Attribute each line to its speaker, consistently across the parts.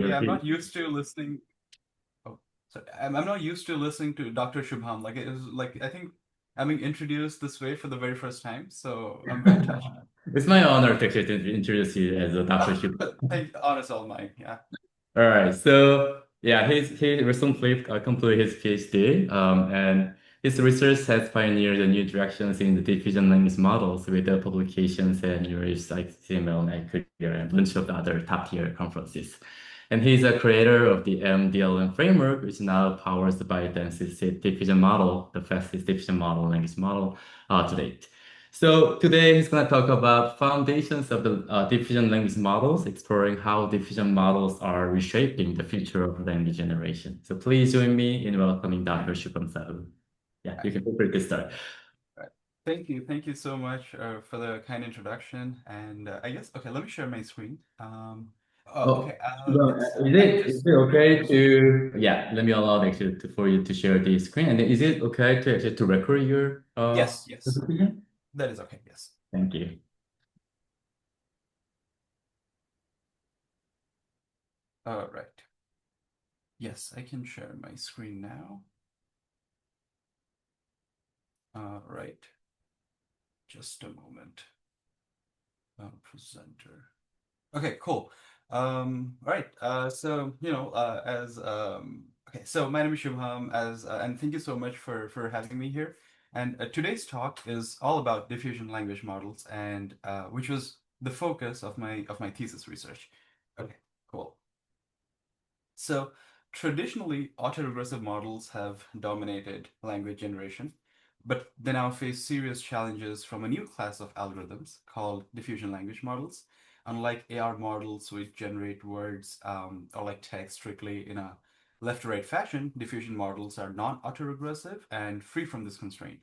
Speaker 1: Yeah, I'm
Speaker 2: he,
Speaker 1: not used to listening. Oh, sorry. I'm not used to listening to Dr. Shubham. Like it was like I think I'm being introduced this way for the very first time, so I'm very touched.
Speaker 2: it's my honor to actually to introduce you as a Dr. Ship.
Speaker 1: Thank honest all mine. Yeah.
Speaker 2: All right, so yeah, he recently completed his PhD, and his research has pioneered the new directions in the diffusion language models with the publications and news like CML and Career and a bunch of the other top tier conferences. And he's a creator of the MDLM framework, which now powers the density diffusion model, the fastest diffusion model language model to date. So today he's going to talk about foundations of the diffusion language models, exploring how diffusion models are reshaping the future of language generation. So please join me in welcoming Dr. Subham Sahoo. Yeah, you can feel free to start.
Speaker 1: Right. Thank you so much for the kind introduction. And I guess okay, let me share my screen. Oh,
Speaker 2: Oh,
Speaker 1: okay.
Speaker 2: Subham,
Speaker 1: It's
Speaker 2: is
Speaker 1: I
Speaker 2: it
Speaker 1: just
Speaker 2: okay to let me allow actually for you to share the screen, and is it okay to actually to record your
Speaker 1: yes,
Speaker 2: presentation?
Speaker 1: that is okay. Yes.
Speaker 2: Thank you.
Speaker 1: All right. Yes, I can share my screen now. All right. Just a moment. Presenter. Okay, cool. All right. So as okay, so my name is Shubham, as and thank you so much for having me here. And today's talk is all about diffusion language models, and which was the focus of my thesis research. Okay, cool. So traditionally, autoregressive models have dominated language generation, but they now face serious challenges from a new class of algorithms called diffusion language models. Unlike AR models, which generate words or like text strictly in a left to right fashion, diffusion models are non-autoregressive and free from this constraint.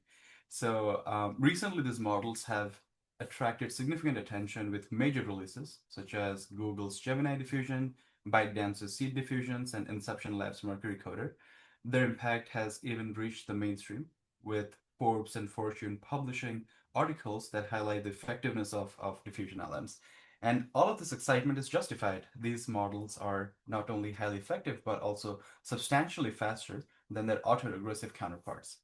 Speaker 1: So recently, these models have attracted significant attention with major releases, such as Google's Gemini diffusion, ByteDance's Seed Diffusions, and Inception Labs' Mercury Coder. Their impact has even reached the mainstream, with Forbes and Fortune publishing articles that highlight the effectiveness of diffusion LMs. And all of this excitement is justified. These models are not only highly effective, but also substantially faster than their autoregressive counterparts.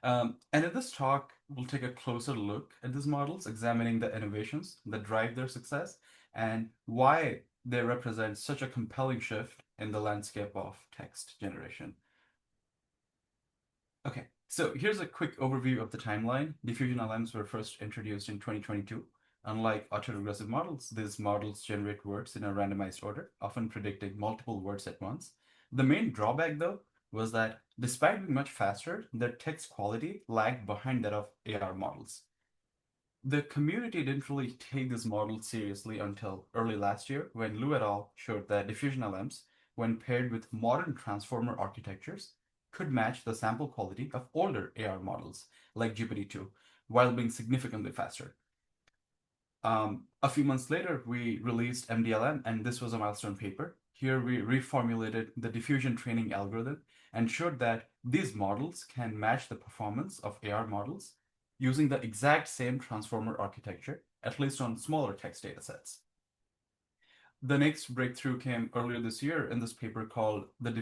Speaker 1: And in this talk, we'll take a closer look at these models, examining the innovations that drive their success and why they represent such a compelling shift in the landscape of text generation. Okay, so here's a quick overview of the timeline. Diffusion LMs were first introduced in 2022. Unlike autoregressive models, these models generate words in a randomized order, often predicting multiple words at once. The main drawback, though, was that despite being much faster, their text quality lagged behind that of AR models. The community didn't really take this model seriously until early last year when Liu et al. Showed that diffusion LMs, when paired with modern transformer architectures, could match the sample quality of older AR models like GPT-2 while being significantly faster. A few months later, we released MDLM, and this was a milestone paper. Here we reformulated the diffusion training algorithm and showed that these models can match the performance of AR models using the exact same transformer architecture, at least on smaller text datasets. The next breakthrough came earlier this year in this paper called the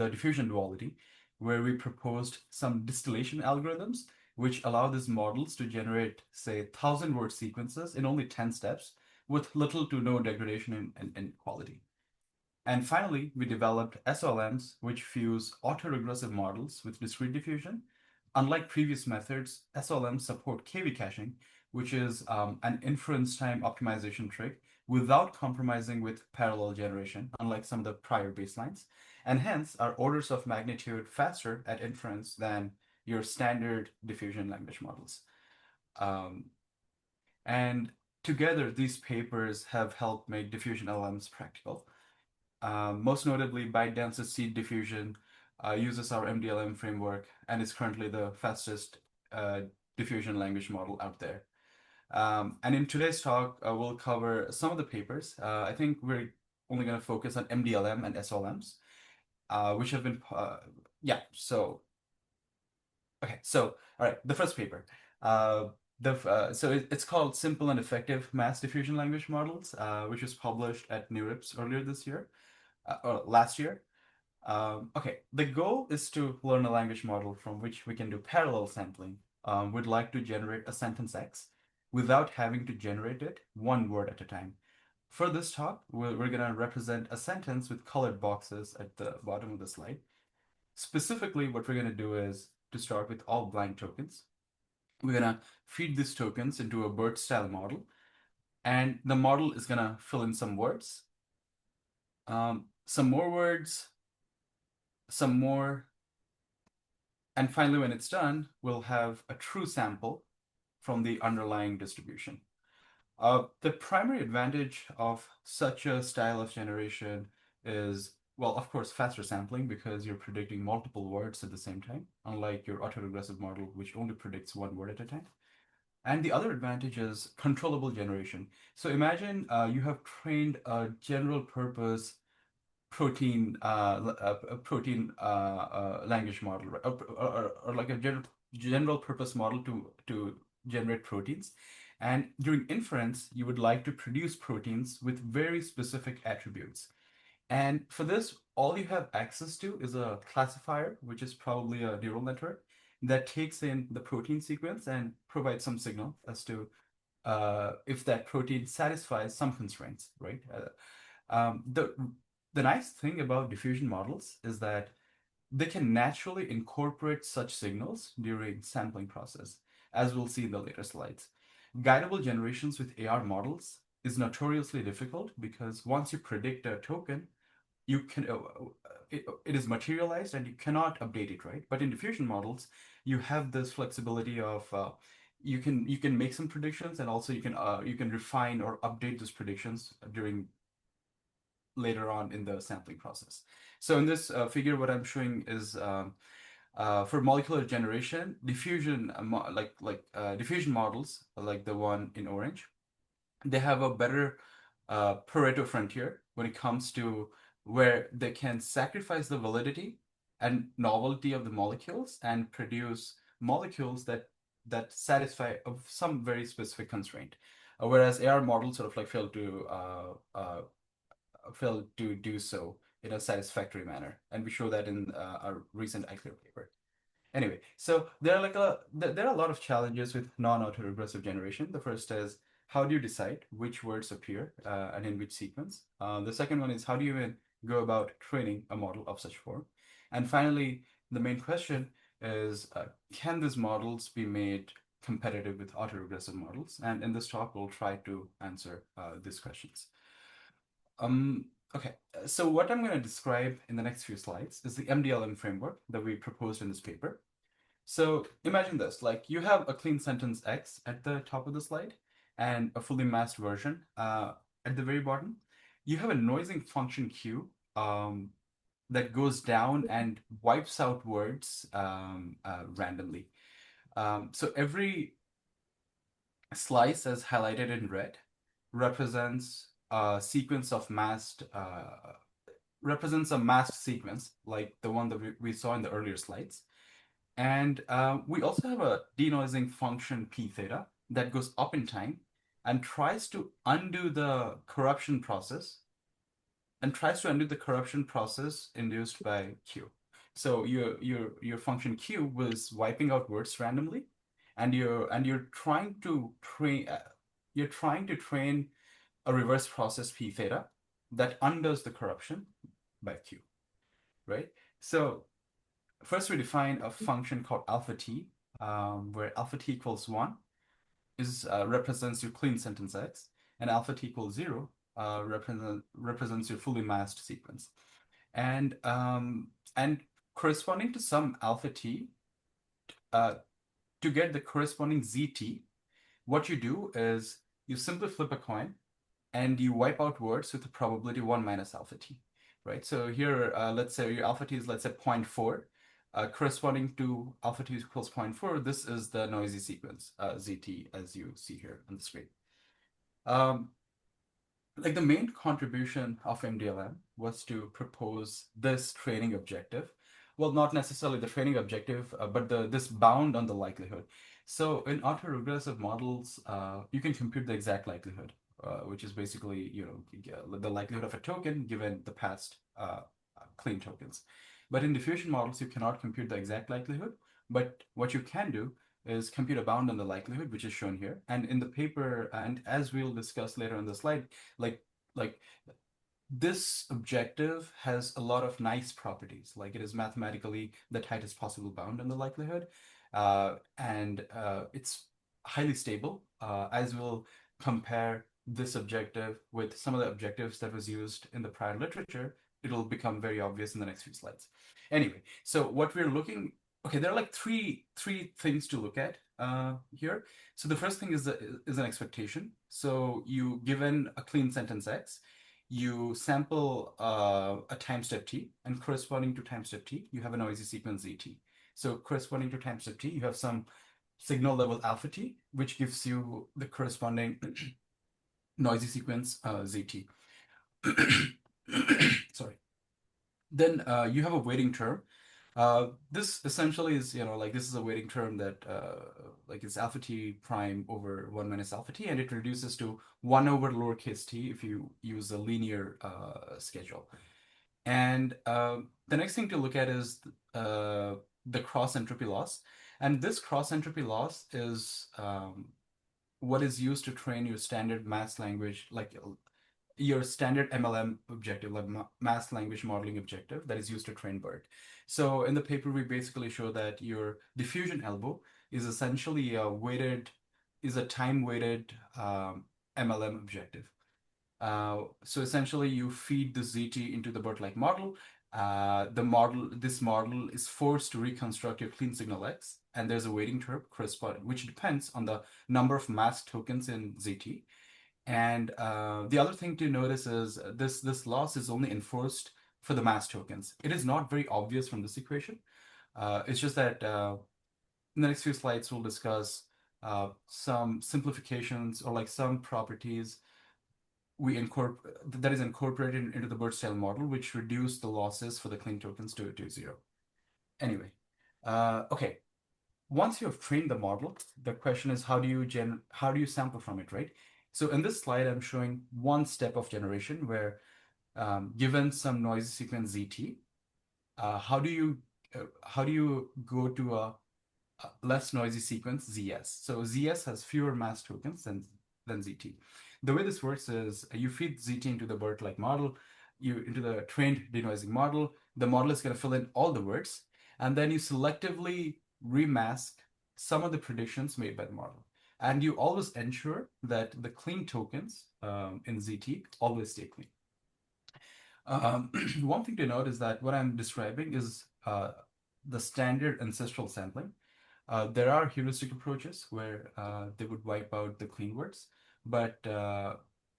Speaker 1: diffusion duality, where we proposed some distillation algorithms which allow these models to generate, say, 1,000-word sequences in only 10 steps with little to no degradation in quality. And finally, we developed SLMs, which fuse autoregressive models with discrete diffusion. Unlike previous methods, SLMs support KV caching, which is an inference time optimization trick without compromising with parallel generation, unlike some of the prior baselines, and hence are orders of magnitude faster at inference than your standard diffusion language models. Um, and together, these papers have helped make diffusion LMs practical. Most notably, ByteDance's Seed Diffusion uses our MDLM framework and is currently the fastest diffusion language model out there. And in today's talk, we'll cover some of the papers. I think we're only going to focus on MDLM and SLMs, which have been, yeah, so, okay, so, all right, the first paper. It's called Simple and Effective Mass Diffusion Language Models, which was published at NeurIPS earlier this year. or last year. Okay, the goal is to learn a language model from which we can do parallel sampling. We'd like to generate a sentence X without having to generate it one word at a time. For this talk, we're going to represent a sentence with colored boxes at the bottom of the slide. Specifically, what we're going to do is to start with all blank tokens. We're going to feed these tokens into a BERT style model, and the model is going to fill in some words, some more words, some more, and finally, when it's done, we'll have a true sample from the underlying distribution. The primary advantage of such a style of generation is, well, of course, faster sampling because you're predicting multiple words at the same time, unlike your autoregressive model, which only predicts one word at a time. And the other advantage is controllable generation. So imagine you have trained a general purpose language model, right? Or like a general purpose model to generate proteins. And during inference, you would like to produce proteins with very specific attributes. And for this, all you have access to is a classifier, which is probably a neural network that takes in the protein sequence and provides some signal as to if that protein satisfies some constraints, right? The nice thing about diffusion models is that they can naturally incorporate such signals during sampling process, as we'll see in the later slides. Guidable generations with AR models is notoriously difficult because once you predict a token, you can it is materialized and you cannot update it, right? But in diffusion models, you have this flexibility of you can make some predictions and also you can refine or update those predictions during later on in the sampling process. So in this figure, what I'm showing is for molecular generation, diffusion diffusion models like the one in orange, they have a better Pareto frontier when it comes to where they can sacrifice the validity and novelty of the molecules and produce molecules that satisfy of some very specific constraint. Whereas AR models sort of like fail to do so in a satisfactory manner, and we show that in our recent ICLR paper. Anyway, so there are a lot of challenges with non-autoregressive generation. The first is how do you decide which words appear and in which sequence? The second one is how do you even go about training a model of such form? And finally, the main question is can these models be made competitive with autoregressive models? And in this talk, we'll try to answer these questions. Okay, so what I'm going to describe in the next few slides is the MDLM framework that we proposed in this paper. So imagine this, like you have a clean sentence X at the top of the slide and a fully masked version at the very bottom. You have a noising function Q that goes down and wipes out words randomly. So every slice, as highlighted in red, represents a sequence of represents a masked sequence like the one that we saw in the earlier slides. And we also have a denoising function p theta that goes up in time and tries to undo the corruption process induced by q. So your function q was wiping out words randomly, and you're trying to train a reverse process p theta that undoes the corruption by q, right? So first we define a function called alpha t, where alpha t equals 1 represents your clean sentence X, and alpha t equals 0 represents your fully masked sequence. And corresponding to some alpha t, to get the corresponding zt, what you do is you simply flip a coin and you wipe out words with the probability 1 minus alpha t, right? So here, let's say your alpha t is, let's say, 0.4. Corresponding to alpha t equals 0.4, this is the noisy sequence, zt, as you see here on the screen. Like the main contribution of MDLM was to propose this training objective. Well, not necessarily the training objective, but this bound on the likelihood. So in autoregressive models, you can compute the exact likelihood, which is basically the likelihood of a token given the past clean tokens. But in diffusion models, you cannot compute the exact likelihood. But what you can do is compute a bound on the likelihood, which is shown here. And in the paper, and as we'll discuss later on the slide, like like this objective has a lot of nice properties. Like it is mathematically the tightest possible bound on the likelihood, and it's highly stable. As we'll compare this objective with some of the objectives that was used in the prior literature, it'll become very obvious in the next few slides. Anyway, so what we're looking, okay, there are like three things to look at here. So the first thing is an expectation. So you given a clean sentence X, you sample a time step t, and corresponding to time step t, you have a noisy sequence zt. So corresponding to time step t, you have some signal level alpha t, which gives you the corresponding noisy sequence zt. Sorry. Then you have a weighting term. This essentially is, like this is a weighting term that like it's alpha t prime over 1 minus alpha t, and it reduces to 1 over lowercase t if you use a linear schedule. And the next thing to look at is the cross entropy loss. And this cross entropy loss is what is used to train your standard mass language, like your standard MLM objective, like mass language modeling objective that is used to train BERT. So in the paper, we basically show that your diffusion elbow is essentially is a time-weighted MLM objective. So essentially, you feed the ZT into the BERT-like model. This model is forced to reconstruct your clean signal X, and there's a weighting term corresponding, which depends on the number of masked tokens in ZT. And the other thing to notice is this loss is only enforced for the mass tokens. It is not very obvious from this equation. It's just that in the next few slides, we'll discuss some simplifications or like some properties that is incorporated into the BERT-style model, which reduce the losses for the clean tokens to 0. Anyway, okay. Once you have trained the model, the question is how do you sample from it, right? So in this slide, I'm showing one step of generation where given some noisy sequence ZT, how do you go to a less noisy sequence ZS? So ZS has fewer mass tokens than ZT. The way this works is you feed ZT into the BERT-like model, into the trained denoising model. The model is going to fill in all the words, and then you selectively remask some of the predictions made by the model. And you always ensure that the clean tokens in ZT always stay clean. One thing to note is that what I'm describing is the standard ancestral sampling. There are heuristic approaches where they would wipe out the clean words, but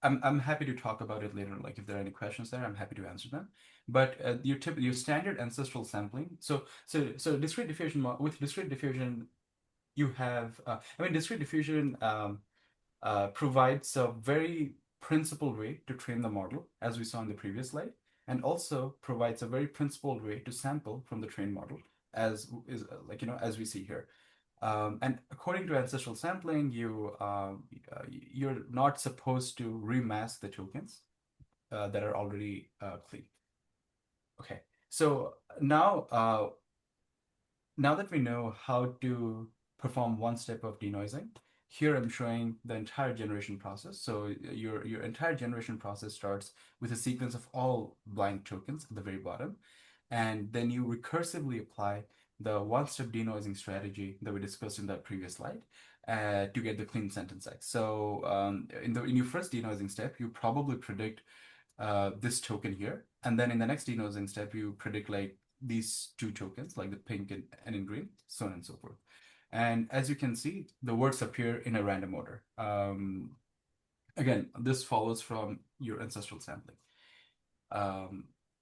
Speaker 1: I'm happy to talk about it later. Like if there are any questions there, I'm happy to answer them. But your standard ancestral sampling. So discrete diffusion with discrete diffusion, you have discrete diffusion provides a very principled way to train the model, as we saw in the previous slide, and also provides a very principled way to sample from the trained model, as we see here. And according to ancestral sampling, you're not supposed to remask the tokens that are already clean. Okay, so now that we know how to perform one step of denoising, here I'm showing the entire generation process. So your entire generation process starts with a sequence of all blind tokens at the very bottom, and then you recursively apply the one-step denoising strategy that we discussed in that previous slide to get the clean sentence X. So in your first denoising step, you probably predict this token here, and then in the next denoising step, you predict like these two tokens, like the pink and in green, so on and so forth. And as you can see, the words appear in a random order. Again, this follows from your ancestral sampling.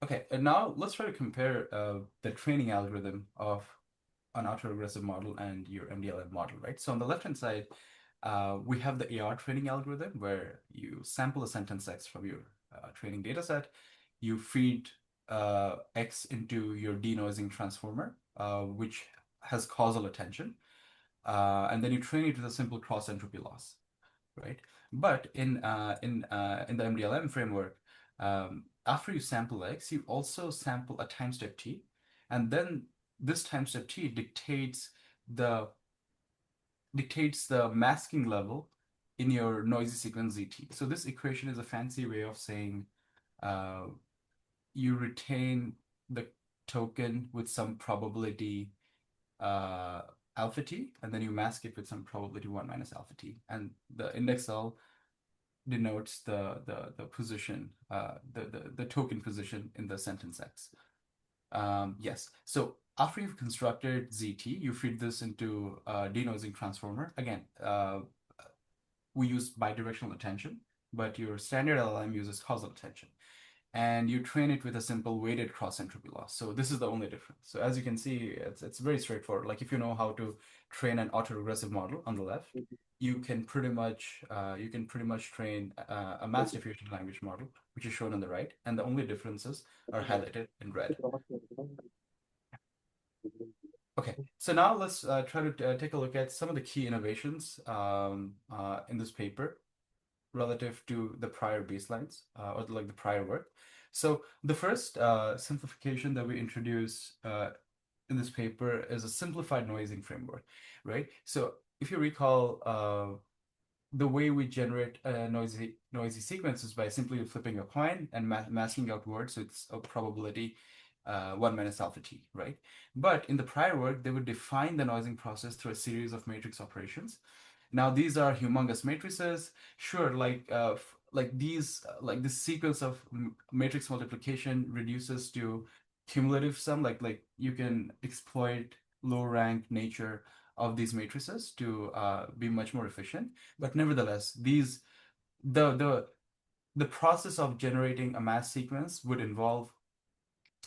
Speaker 1: Okay, and now let's try to compare the training algorithm of an autoregressive model and your MDLM model, right? So on the left-hand side, we have the AR training algorithm where you sample a sentence X from your training data set, you feed X into your denoising transformer, which has causal attention, and then you train it with a simple cross entropy loss, right? But in the MDLM framework, after you sample X, you also sample a time step T, and then this time step T the dictates the masking level in your noisy sequence ZT. So this equation is a fancy way of saying uh, you retain the token with some probability uh, alpha t, and then you mask it with some probability 1 minus alpha t. And the index L denotes the position, the token position in the sentence X. Yes. So after you've constructed ZT, you feed this into a denoising transformer. Again, we use bidirectional attention, but your standard LLM uses causal attention. And you train it with a simple weighted cross entropy loss. So this is the only difference. So as you can see, it's very straightforward. Like if you know how to train an autoregressive model on the left, you can pretty much train a mass diffusion language model, which is shown on the right, and the only differences are highlighted in red. Okay, so now let's try to take a look at some of the key innovations in this paper relative to the prior baselines or like the prior work. So the first simplification that we introduce in this paper is a simplified noising framework, right? So if you recall, the way we generate a noisy sequence is by simply flipping a coin and masking out words. So it's a probability 1 minus alpha t, right? But in the prior work, they would define the noising process through a series of matrix operations. Now these are humongous matrices. Sure, like this sequence of matrix multiplication reduces to cumulative sum. Like you can exploit low rank nature of these matrices to be much more efficient. But nevertheless, the the process of generating a mass sequence would involve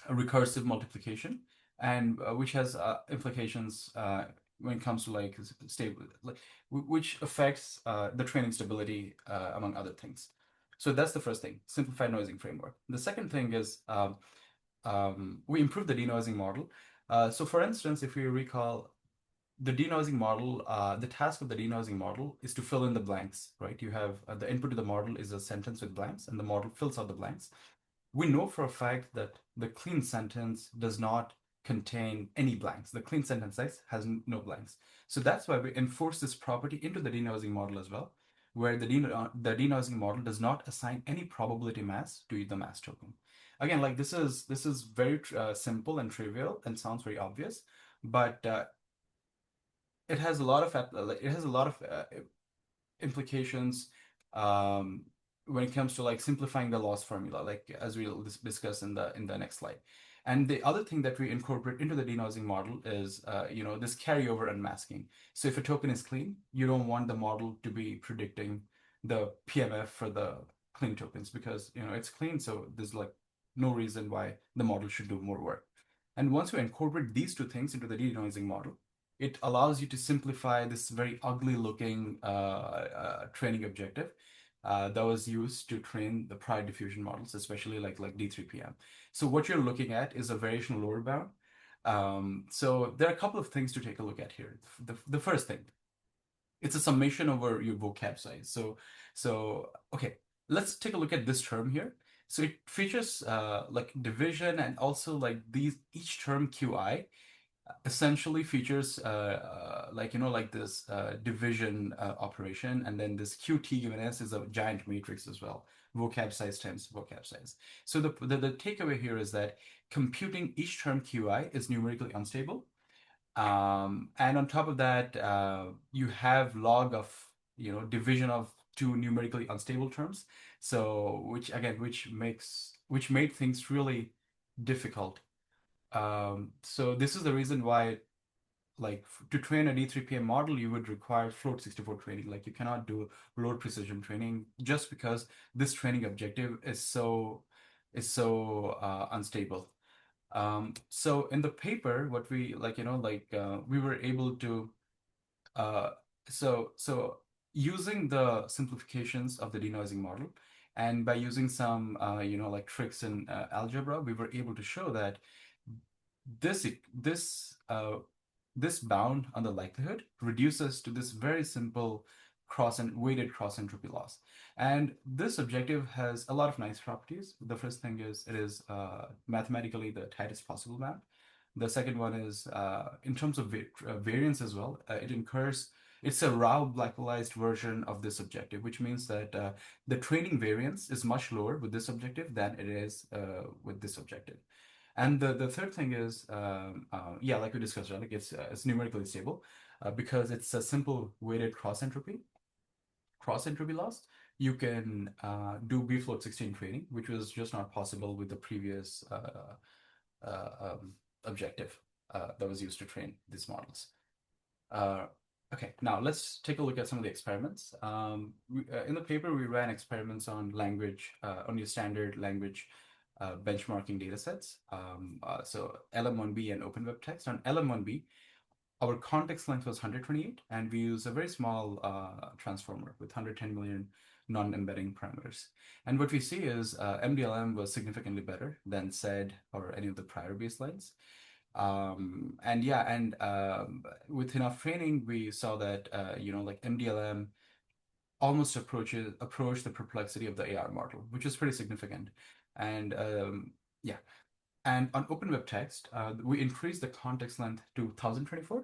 Speaker 1: a recursive multiplication, and which has implications when it comes to like stable, like, which affects the training stability among other things. So that's the first thing, simplified noising framework. The second thing is we improved the denoising model. So for instance, if you recall, the denoising model, the task of the denoising model is to fill in the blanks, right? You have the input to the model is a sentence with blanks, and the model fills out the blanks. We know for a fact that the clean sentence does not contain any blanks. The clean sentence size has no blanks. So that's why we enforce this property into the denoising model as well, where the denoising model does not assign any probability mass to the mass token. Again, like this is very simple and trivial and sounds very obvious, but it has a lot of implications when it comes to like simplifying the loss formula, like as we'll discuss in the next slide. And the other thing that we incorporate into the denoising model is this carryover unmasking. So if a token is clean, you don't want the model to be predicting the PMF for the clean tokens because it's clean, so there's like no reason why the model should do more work. And once you incorporate these two things into the denoising model, it allows you to simplify this very ugly looking training objective that was used to train the prior diffusion models, especially like D3PM. So what you're looking at is a variation lower bound. So there are a couple of things to take a look at here. The first thing, it's a summation over your vocab size. So okay, let's take a look at this term here. So it features like division and also like each term QI essentially features like this division operation, and then this QT given S is a giant matrix as well, vocab size times vocab size. So the takeaway here is that computing each term QI is numerically unstable. And on top of that, you have log of division of two numerically unstable terms. So which made things really difficult. So this is the reason why, like, to train a D3PM model, you would require float 64 training. Like, you cannot do load precision training just because this training objective is so unstable. So in the paper, what we we were able to so using the simplifications of the denoising model, and by using some like tricks in algebra, we were able to show that this this bound on the likelihood reduces to this very simple weighted cross entropy loss. And this objective has a lot of nice properties. The first thing is it is mathematically the tightest possible map. The second one is in terms of variance as well. It's a Rao-Blackwellized version of this objective, which means that the training variance is much lower with this objective than it is with this objective. And the third thing is, yeah, like we discussed, right? Like it's numerically stable because it's a simple weighted cross entropy loss. You can do B-float 16 training, which was just not possible with the previous objective that was used to train these models. Okay, now let's take a look at some of the experiments. In the paper, we ran experiments on language, on your standard language benchmarking datasets. So LM1B and Open Web Text. On LM1B, our context length was 128, and we use a very small transformer with 110 million non-embedding parameters. And what we see is MDLM was significantly better than SED or any of the prior baselines. And yeah, and with enough training, we saw that like MDLM almost approached the perplexity of the AR model, which is pretty significant. And yeah, and on Open Web Text, we increased the context length to 1024,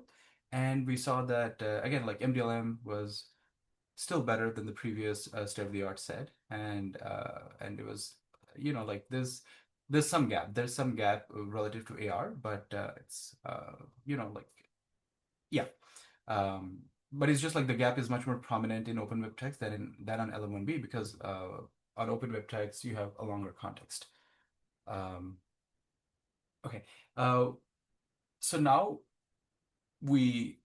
Speaker 1: and we saw that again, like MDLM was still better than the previous state-of-the-art set, and it was like there's some gap. There's some gap relative to AR, but it's like yeah. But it's just like the gap is much more prominent in Open Web Text than on LM1B because on Open Web Text you have a longer context. Okay. So now we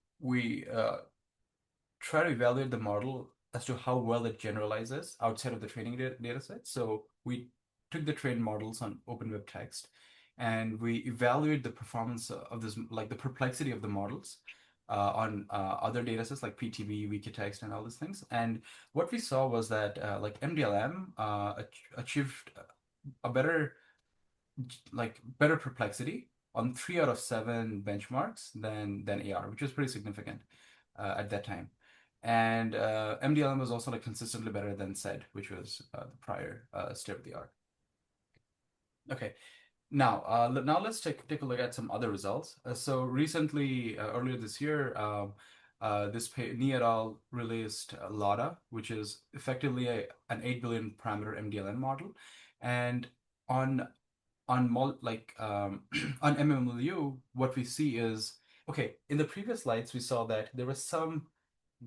Speaker 1: try to evaluate the model as to how well it generalizes outside of the training data set. So we took the trained models on Open Web Text and we evaluate the performance of this, like the perplexity of the models on other data sets like PTB, Wikitext, and all these things. And what we saw was that like MDLM achieved a better perplexity on 3 out of 7 benchmarks than AR, which was pretty significant at that time. And MDLM was also like consistently better than SED, which was the prior state of the art. Okay, now let's take a look at some other results. So recently, earlier this year, Ni et al. Released LADA, which is effectively an 8 billion parameter MDLM model, and on on MMLU, what we see is, okay, in the previous slides, we saw that there was some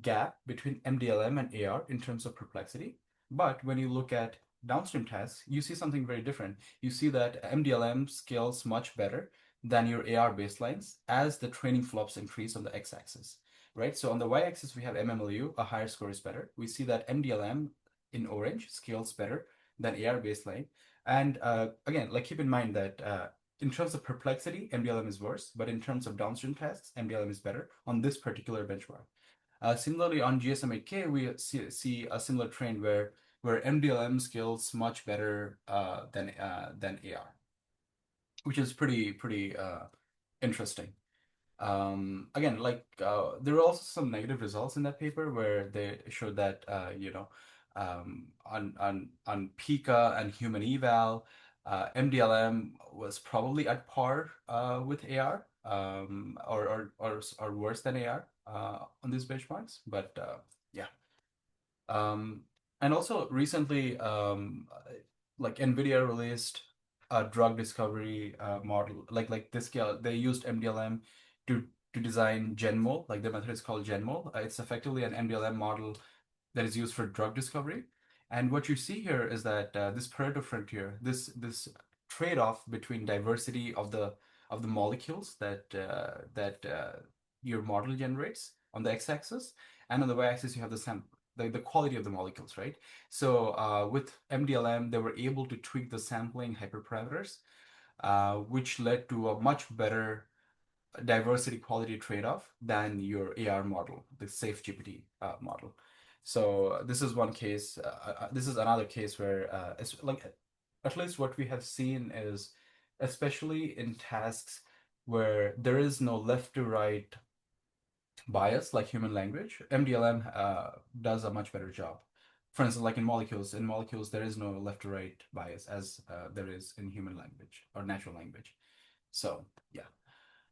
Speaker 1: gap between MDLM and AR in terms of perplexity. But when you look at downstream tasks, you see something very different. You see that MDLM scales much better than your AR baselines as the training flops increase on the x-axis, right? So on the y-axis, we have MMLU, a higher score is better. We see that MDLM in orange scales better than AR baseline. And again, like keep in mind that in terms of perplexity, MDLM is worse, but in terms of downstream tasks, MDLM is better on this particular benchmark. Similarly, on GSM-8K, we see a similar trend where MDLM scales much better than AR, which is pretty interesting. Again, like there were also some negative results in that paper where they showed that on Pika and human eval, MDLM was probably at par with AR, or worse than AR on these benchmarks. But yeah. And also recently, like NVIDIA released a drug discovery model, like this scale. They used MDLM to design GenMol, like the method is called GenMol. It's effectively an MDLM model that is used for drug discovery. And what you see here is that this Pareto frontier, this trade-off between diversity of the molecules that your model generates on the x-axis, and on the y-axis you have the quality of the molecules, right? So with MDLM, they were able to tweak the sampling hyperparameters, which led to a much better diversity quality trade-off than your AR model, the safe GPT model. So this is one case. This is another case where it's like at least what we have seen is, especially in tasks where there is no left to right bias like human language, MDLM does a much better job. For instance, like in molecules there is no left to right bias as there is in human language or natural language. So yeah.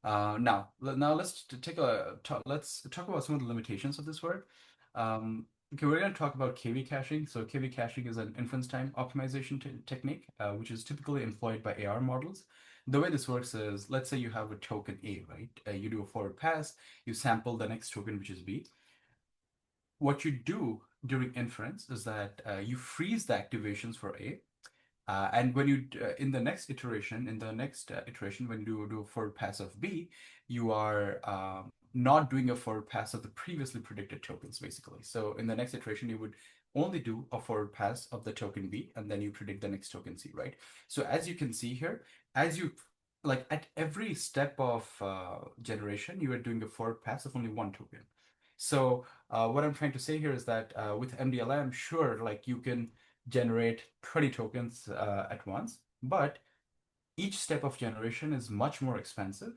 Speaker 1: Now let's talk about some of the limitations of this work. Okay, we're going to talk about KV caching. So KV caching is an inference time optimization technique, which is typically employed by AR models. The way this works is, let's say you have a token A, right? You do a forward pass, you sample the next token, which is B. What you do during inference is that you freeze the activations for A, and when you in the next iteration, when you do a forward pass of B, you are not doing a forward pass of the previously predicted tokens, basically. So in the next iteration, you would only do a forward pass of the token B, and then you predict the next token C, right? So as you can see here, as you like at every step of generation, you are doing a forward pass of only one token. So what I'm trying to say here is that with MDLM, sure, like you can generate 20 tokens at once, but each step of generation is much more expensive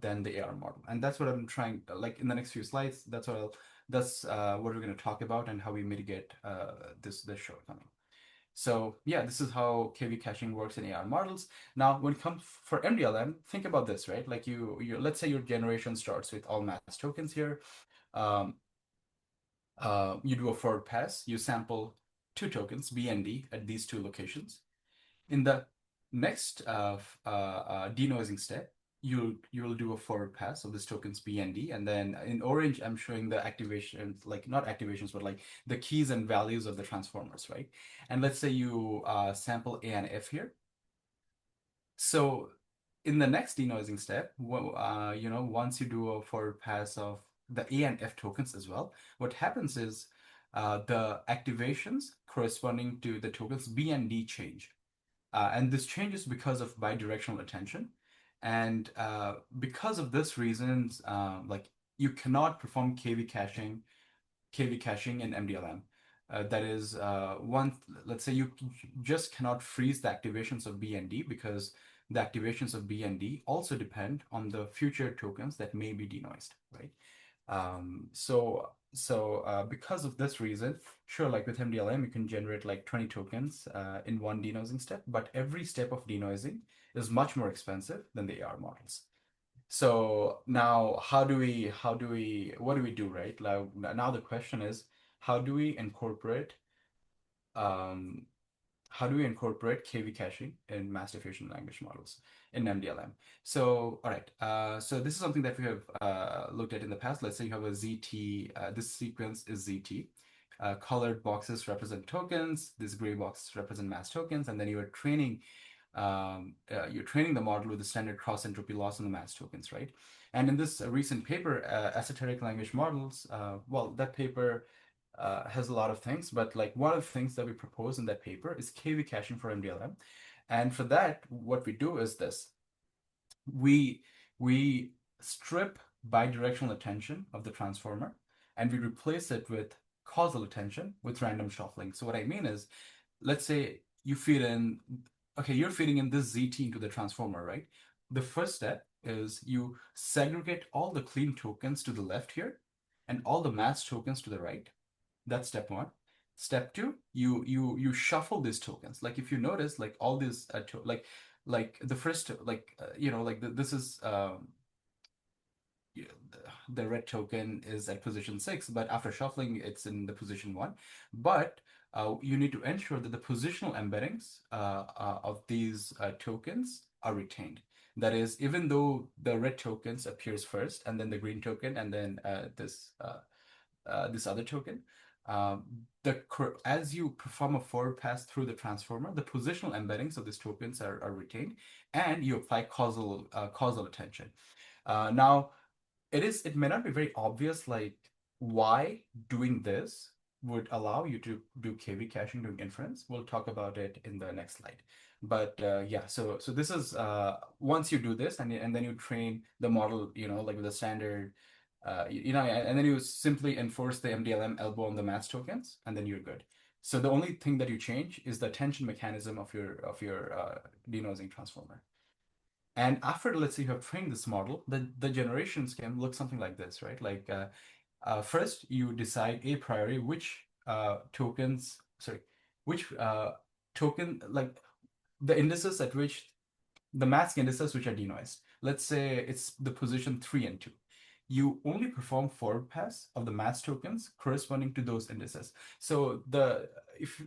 Speaker 1: than the AR model. And that's what I'm trying, like in the next few slides, that's what we're going to talk about and how we mitigate this shortcoming. So yeah, this is how KV caching works in AR models. Now, when it comes for MDLM, think about this, right? Like let's say your generation starts with all mass tokens here. Um, you do a forward pass, you sample two tokens, B and D, at these two locations. In the next denoising step, you'll do a forward pass of this tokens B and D, and then in orange, I'm showing the activations, like not activations, but like the keys and values of the transformers, right? And let's say you sample A and F here. So in the next denoising step, once you do a forward pass of the A and F tokens as well, what happens is the activations corresponding to the tokens B and D change. And this changes because of bidirectional attention. And because of this reasons, like you cannot perform KV caching in MDLM. That is let's say you just cannot freeze the activations of B and D because the activations of B and D also depend on the future tokens that may be denoised, right? Because of this reason, sure, like with MDLM, you can generate like 20 tokens in one denoising step, but every step of denoising is much more expensive than the AR models. So now what do we do, right? Like now the question is, how do we incorporate um, how do we incorporate KV caching in mass diffusion language models in MDLM? So, all right, so this is something that we have looked at in the past. Let's say you have a ZT, this sequence is ZT. Colored boxes represent tokens, this gray box represent mass tokens, and then you're training the model with the standard cross entropy loss on the mass tokens, right? And in this recent paper, esoteric language models, well, that paper has a lot of things, but like one of the things that we propose in that paper is KV caching for MDLM. And for that, what we do is this. We we strip bidirectional attention of the transformer and we replace it with causal attention with random shuffling. So what I mean is, let's say you feed in, okay, you're feeding in this ZT into the transformer, right? The first step is you segregate all the clean tokens to the left here and all the mass tokens to the right. That's step one. Step two, you shuffle these tokens. Like if you notice, like all these like the first this is the red token is at position 6, but after shuffling, it's in the position 1. But you need to ensure that the positional embeddings of these tokens are retained. That is, even though the red tokens appears first, and then the green token, and then this other token, um, as you perform a forward pass through the transformer, the positional embeddings of these tokens are retained, and you apply causal attention. Now, it may not be very obvious like why doing this would allow you to do KV caching during inference. We'll talk about it in the next slide. But yeah, so this is once you do this and then you train the model, like with the standard, and then you simply enforce the MDLM elbow on the mass tokens, and then you're good. So the only thing that you change is the attention mechanism of your denoising transformer. And after, let's say you have trained this model, the generation scheme looks something like this, right? Like first you decide a priori which tokens, sorry, which token, like the indices at which the mask indices which are denoised. Let's say it's the position 3 and 2. You only perform forward pass of the mask tokens corresponding to those indices. So the if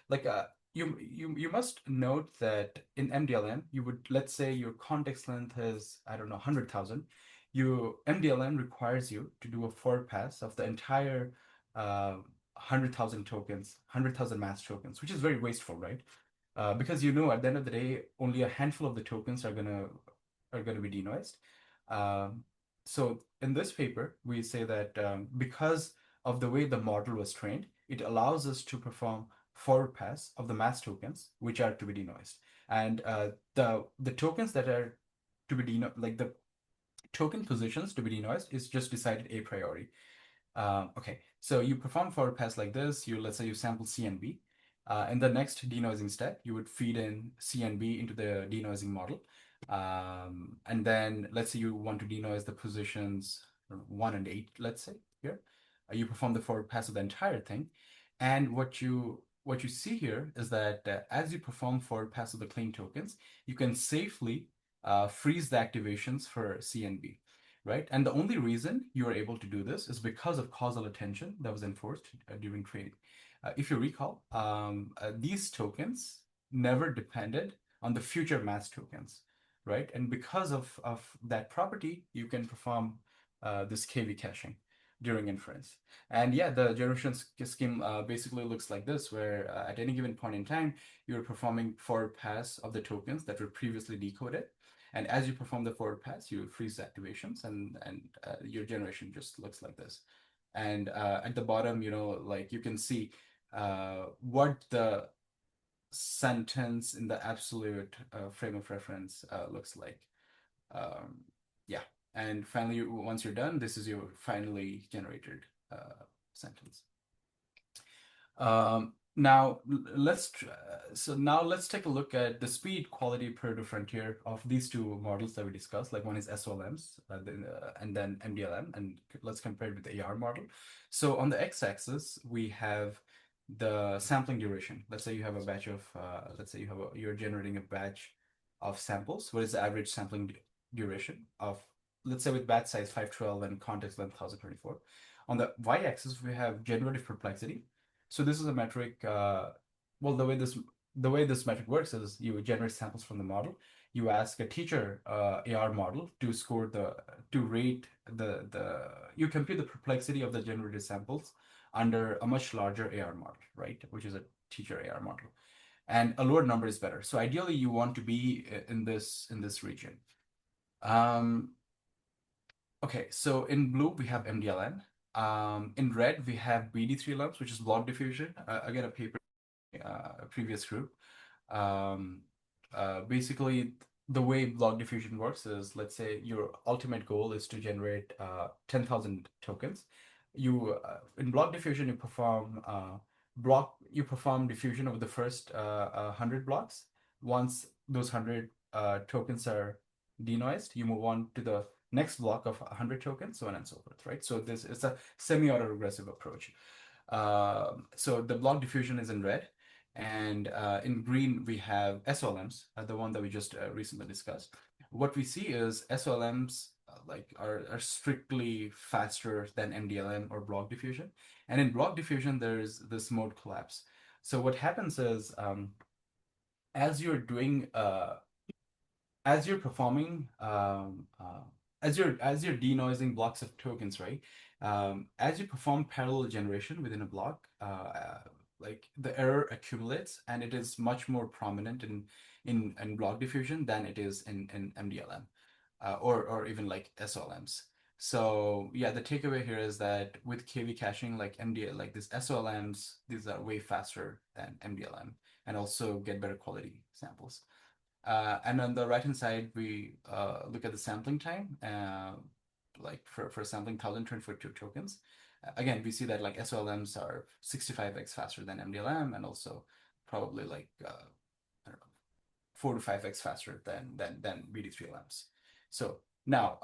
Speaker 1: like you must note that in MDLM you would, let's say your context length is, I don't know, 100,000. MDLM requires you to do a forward pass of the entire 100,000 tokens, 100,000 mask tokens, which is very wasteful, right? Because at the end of the day, only a handful of the tokens are gonna be denoised. Um, so in this paper, we say that because of the way the model was trained, it allows us to perform forward pass of the mass tokens, which are to be denoised, and the tokens that are to be denoised, like the token positions to be denoised, is just decided a priori. Okay, so you perform forward pass like this. Let's say you sample C and B. In the next denoising step, you would feed in C and B into the denoising model. And then let's say you want to denoise the positions 1 and 8, let's say here. You perform the forward pass of the entire thing. And what you see here is that as you perform forward pass of the clean tokens, you can safely freeze the activations for C and B, right? And the only reason you are able to do this is because of causal attention that was enforced during training. If you recall, these tokens never depended on the future mass tokens, right? And because of that property, you can perform this KV caching during inference. And yeah, the generation scheme basically looks like this, where at any given point in time, you're performing forward pass of the tokens that were previously decoded. And as you perform the forward pass, you freeze activations, and your generation just looks like this. And at the bottom, like you can see what the sentence in the absolute frame of reference looks like. Yeah. And finally, once you're done, this is your finally generated sentence. Now let's take a look at the speed quality Pareto frontier of these two models that we discussed. Like one is SLMs and then MDLM, and let's compare it with the AR model. So on the x-axis, we have the sampling duration. Let's say you have a batch of, you're generating a batch of samples. What is the average sampling duration of, let's say with batch size 512 and context length 1024. On the y-axis, we have generative perplexity. So this is a metric. Well, the way this metric works is you generate samples from the model. You ask a teacher AR model to rate you compute the perplexity of the generated samples under a much larger AR model, right? Which is a teacher AR model, and a lower number is better. So ideally, you want to be in this region. Okay, so in blue we have MDLM. In red we have BD3LMs, which is block diffusion. Again, a paper a previous group. Basically, the way block diffusion works is, let's say your ultimate goal is to generate 10,000 tokens. In block diffusion, you perform diffusion over the first 100 blocks. Once those 100 tokens are denoised, you move on to the next block of 100 tokens, so on and so forth, right? So this is a semi-autoregressive approach. So the block diffusion is in red, and in green we have SLMs, the one that we just recently discussed. What we see is SLMs are strictly faster than MDLM or block diffusion, and in block diffusion there's this mode collapse. So what happens is as you're doing as you're performing as you're denoising blocks of tokens, right? As you perform parallel generation within a block, like the error accumulates, and it is much more prominent in block diffusion than it is in MDLM or even like SLMs. So yeah, the takeaway here is that with KV caching, like these SLMs, these are way faster than MDLM and also get better quality samples. And on the right-hand side, we look at the sampling time, like for sampling 1,024 tokens. Again, we see that like SLMs are 65x faster than MDLM, and also probably like I don't know, 4 to 5x faster than BD3LMs. So now,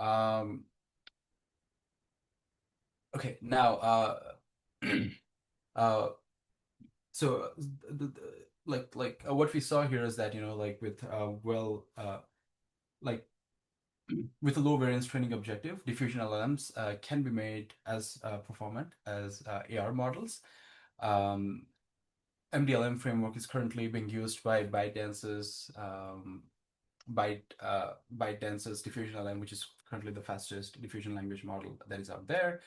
Speaker 1: okay, now, uh, so what we saw here is that, like with like with a low variance training objective, diffusion LLMs can be made as performant as AR models. Um, MDLM framework is currently being used by ByteDance's ByteDance's diffusion LLM, which is currently the fastest diffusion language model that is out there.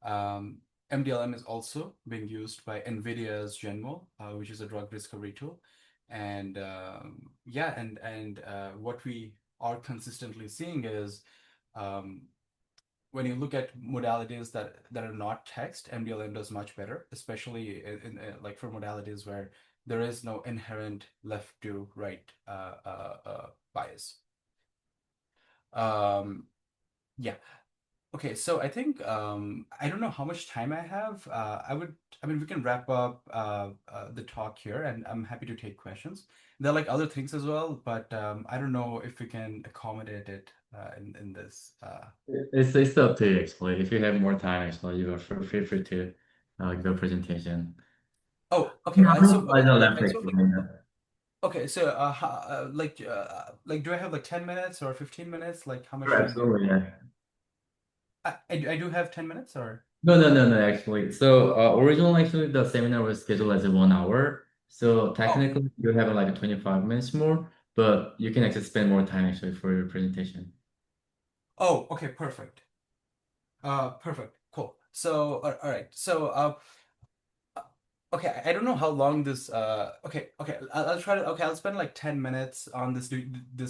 Speaker 1: MDLM is also being used by NVIDIA's GenMo, which is a drug discovery tool. And yeah, and what we are consistently seeing is when you look at modalities that are not text, MDLM does much better, especially like for modalities where there is no inherent left to right bias. Yeah. Okay, so I think I don't know how much time I have. I mean, we can wrap up the talk here, and I'm happy to take questions. There are like other things as well, but I don't know if we can accommodate it in this.
Speaker 2: It's up to you actually. If you have more time, actually, you are feel free to give a presentation.
Speaker 1: Oh, okay.
Speaker 2: Yeah, I know
Speaker 1: Yeah,
Speaker 2: left
Speaker 1: so
Speaker 2: actually.
Speaker 1: okay, so like, do I have like 10 minutes or 15 minutes? Like, how much
Speaker 2: Sure,
Speaker 1: time do you?
Speaker 2: absolutely, yeah.
Speaker 1: I do have 10 minutes, or
Speaker 2: No, actually. So originally, actually, the seminar was scheduled as a 1 hour. So
Speaker 1: oh
Speaker 2: technically, you have like 25 minutes more, but you can actually spend more time actually for your presentation.
Speaker 1: oh okay, perfect. Perfect, cool. So all right, so okay, I don't know how long this okay, I'll try to okay, I'll spend like 10 minutes on this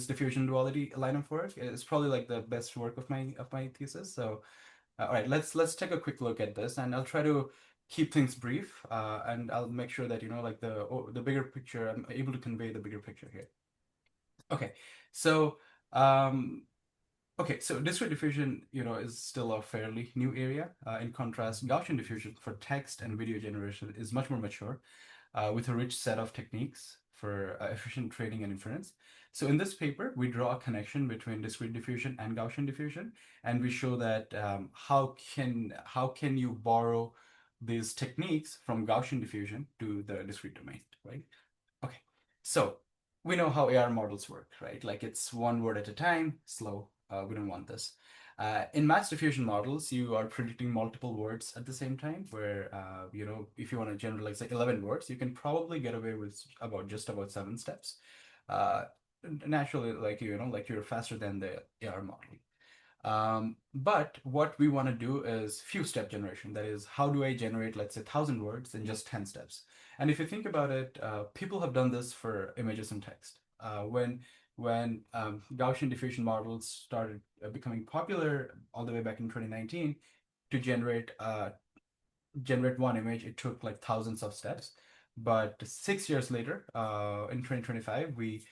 Speaker 1: diffusion duality line of work. It's probably like the best work of my thesis. So all right, let's take a quick look at this, and I'll try to keep things brief, and I'll make sure that like the bigger picture, I'm able to convey the bigger picture here. Okay, so um okay, so discrete diffusion, is still a fairly new area. In contrast, Gaussian diffusion for text and video generation is much more mature, with a rich set of techniques for efficient training and inference. So in this paper, we draw a connection between discrete diffusion and Gaussian diffusion, and we show that how can you borrow these techniques from Gaussian diffusion to the discrete domain, right? Okay, so we know how AR models work, right? Like it's one word at a time, slow. We don't want this. In mass diffusion models, you are predicting multiple words at the same time, where, if you want to generalize like 11 words, you can probably get away with just about 7 steps. Uh, Naturally, like you're faster than the AR model. But what we want to do is few step generation. That is, how do I generate, let's say, 1,000 words in just 10 steps? And if you think about it, people have done this for images and text. When Gaussian diffusion models started becoming popular all the way back in 2019, to generate one image, it took like thousands of steps. But 6 years later, in 2025, we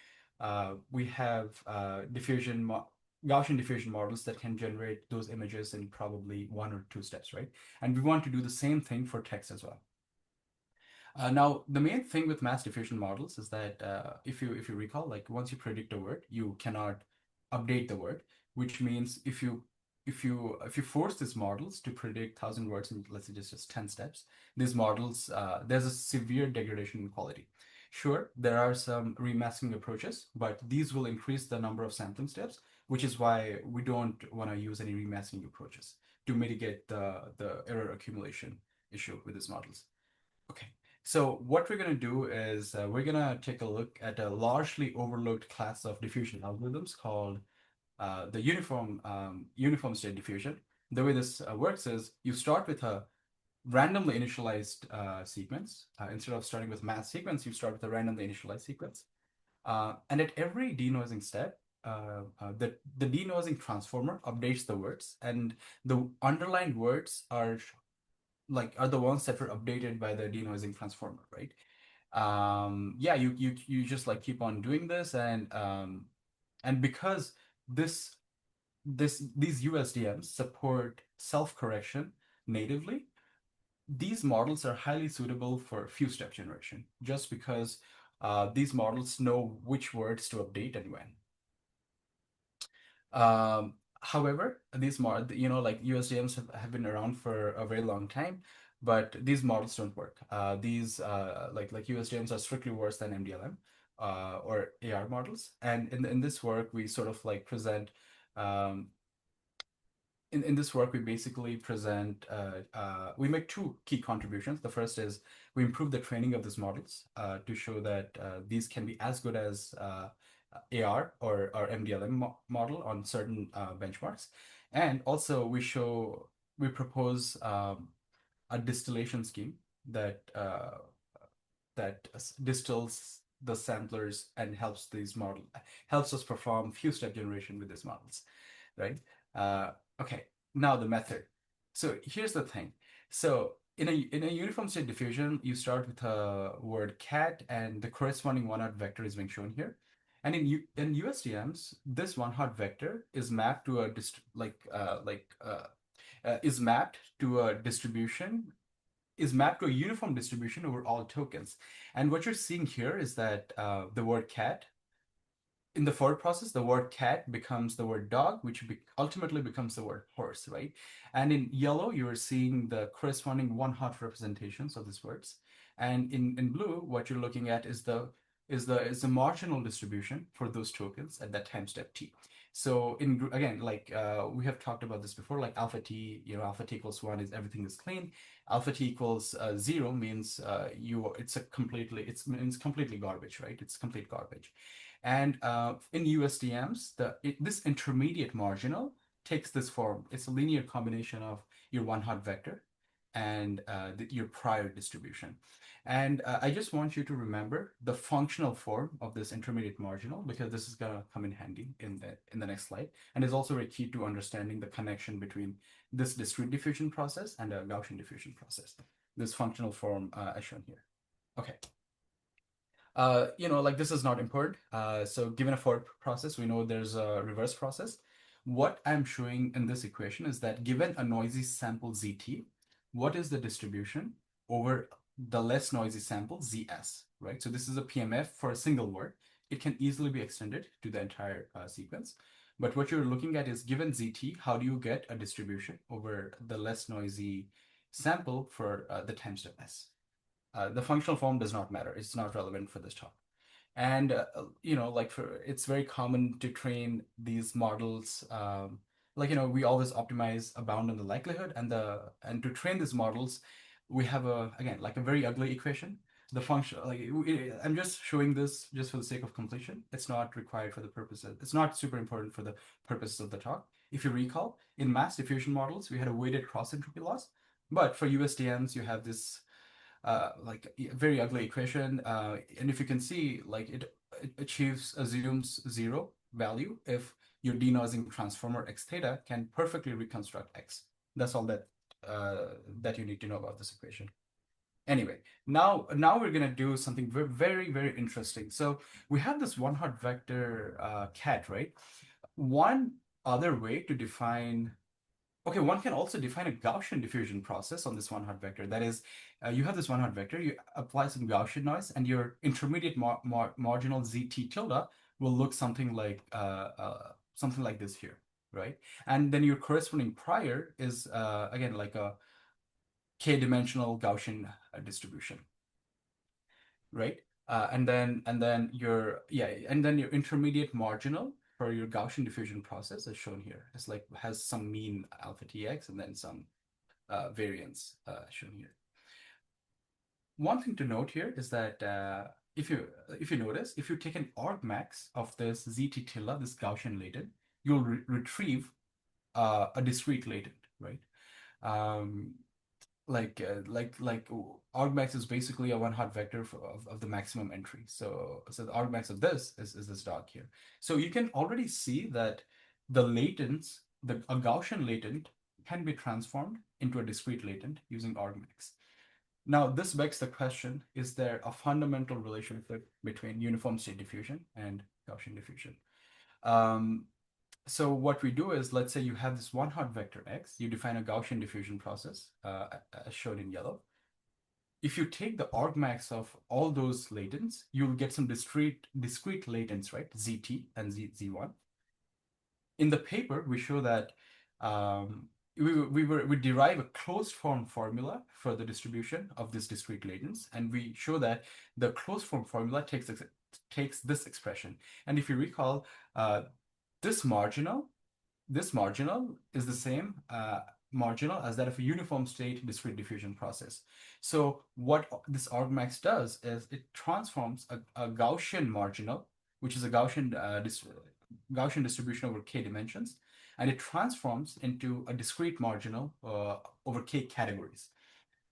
Speaker 1: have Gaussian diffusion models that can generate those images in probably 1 or 2 steps, right? And we want to do the same thing for text as well. Now, the main thing with mass diffusion models is that if you recall, like once you predict a word, you cannot update the word, which means if you force these models to predict 1,000 words in, let's say, just 10 steps, these models there's a severe degradation in quality. Sure, there are some remasking approaches, but these will increase the number of sampling steps, which is why we don't want to use any remasking approaches to mitigate the error accumulation issue with these models. Okay, so what we're going to do is we're going to take a look at a largely overlooked class of diffusion algorithms called the uniform state diffusion. The way this works is you start with a randomly initialized sequence. Instead of starting with mass sequence, you start with a randomly initialized sequence. And at every denoising step, the denoising transformer updates the words, and the underlined words are the ones that were updated by the denoising transformer, right? Yeah, you just like keep on doing this, and because this these USDMs support self-correction natively, these models are highly suitable for few step generation, just because these models know which words to update and when. However, these models, like USDMs have been around for a very long time, but these models don't work. These like USDMs are strictly worse than MDLM or AR models. And in this work, we sort of like present um, in this work, we basically present, we make two key contributions. The first is we improve the training of these models to show that these can be as good as AR or MDLM model on certain benchmarks. And also we propose a distillation scheme that distills the samplers and helps us perform few step generation with these models, right? Uh, okay, now the method. So here's the thing. So in a uniform state diffusion, you start with a word cat, and the corresponding one-hot vector is being shown here. And in USDMs, this one-hot vector is mapped to a is mapped to a distribution is mapped to a uniform distribution over all tokens. And what you're seeing here is that the word cat, in the forward process, the word cat becomes the word dog, which ultimately becomes the word horse, right? And in yellow, you're seeing the corresponding one-hot representations of these words. And in blue, what you're looking at is the marginal distribution for those tokens at that time step t. So again, like we have talked about this before, like alpha t, alpha t equals 1 is everything is clean. Alpha t equals 0 means it means completely garbage, right? It's complete garbage. And in USDMs, this intermediate marginal takes this form. It's a linear combination of your one-hot vector and your prior distribution. And I just want you to remember the functional form of this intermediate marginal, because this is going to come in handy in the next slide. And is also very key to understanding the connection between this discrete diffusion process and a Gaussian diffusion process. This functional form as shown here. Okay. Like this is not important. So given a forward process, we know there's a reverse process. What I'm showing in this equation is that given a noisy sample ZT, what is the distribution over the less noisy sample ZS, right? So this is a PMF for a single word. It can easily be extended to the entire sequence. But what you're looking at is given ZT, how do you get a distribution over the less noisy sample for the time step S? The functional form does not matter. It's not relevant for this talk. And it's very common to train these models. We always optimize a bound on the likelihood, and to train these models, we have a very ugly equation. The function, I'm just showing this just for the sake of completion. It's not required for the purposes. It's not super important for the purposes of the talk. If you recall, in mass diffusion models, we had a weighted cross entropy loss, but for USDMs, you have this very ugly equation. And if you can see, it assumes 0 value if your denoising transformer x theta can perfectly reconstruct x. That's all that you need to know about this equation. Anyway, now we're gonna do something very, very interesting. So we have this one-hot vector cat, right? One other way to define Okay, one can also define a Gaussian diffusion process on this one-hot vector. That is, you have this one-hot vector, you apply some Gaussian noise, and your intermediate marginal ZT tilde will look something like this here, right? And then your corresponding prior is again like a k-dimensional Gaussian distribution, right? And then your intermediate marginal for your Gaussian diffusion process is shown here. It's like has some mean alpha tx and then some variance shown here. One thing to note here is that if you notice, if you take an argmax of this ZT tilde, this Gaussian latent, you'll retrieve a discrete latent, right? Um, argmax is basically a one-hot vector of the maximum entry. So the argmax of this is this dog here. So you can already see that the latents, a Gaussian latent can be transformed into a discrete latent using argmax. Now this begs the question, is there a fundamental relationship between uniform state diffusion and Gaussian diffusion? So what we do is, let's say you have this one-hot vector x, you define a Gaussian diffusion process as shown in yellow. if you take the argmax of all those latents, you'll get some discrete latents, right? ZT and Z1. In the paper, we show that we derive a closed form formula for the distribution of these discrete latents, and we show that the closed form formula takes this expression. And if you recall, this marginal is the same marginal as that of a uniform state discrete diffusion process. So what this argmax does is it transforms a Gaussian marginal, which is a Gaussian distribution over k dimensions, and it transforms into a discrete marginal over k categories.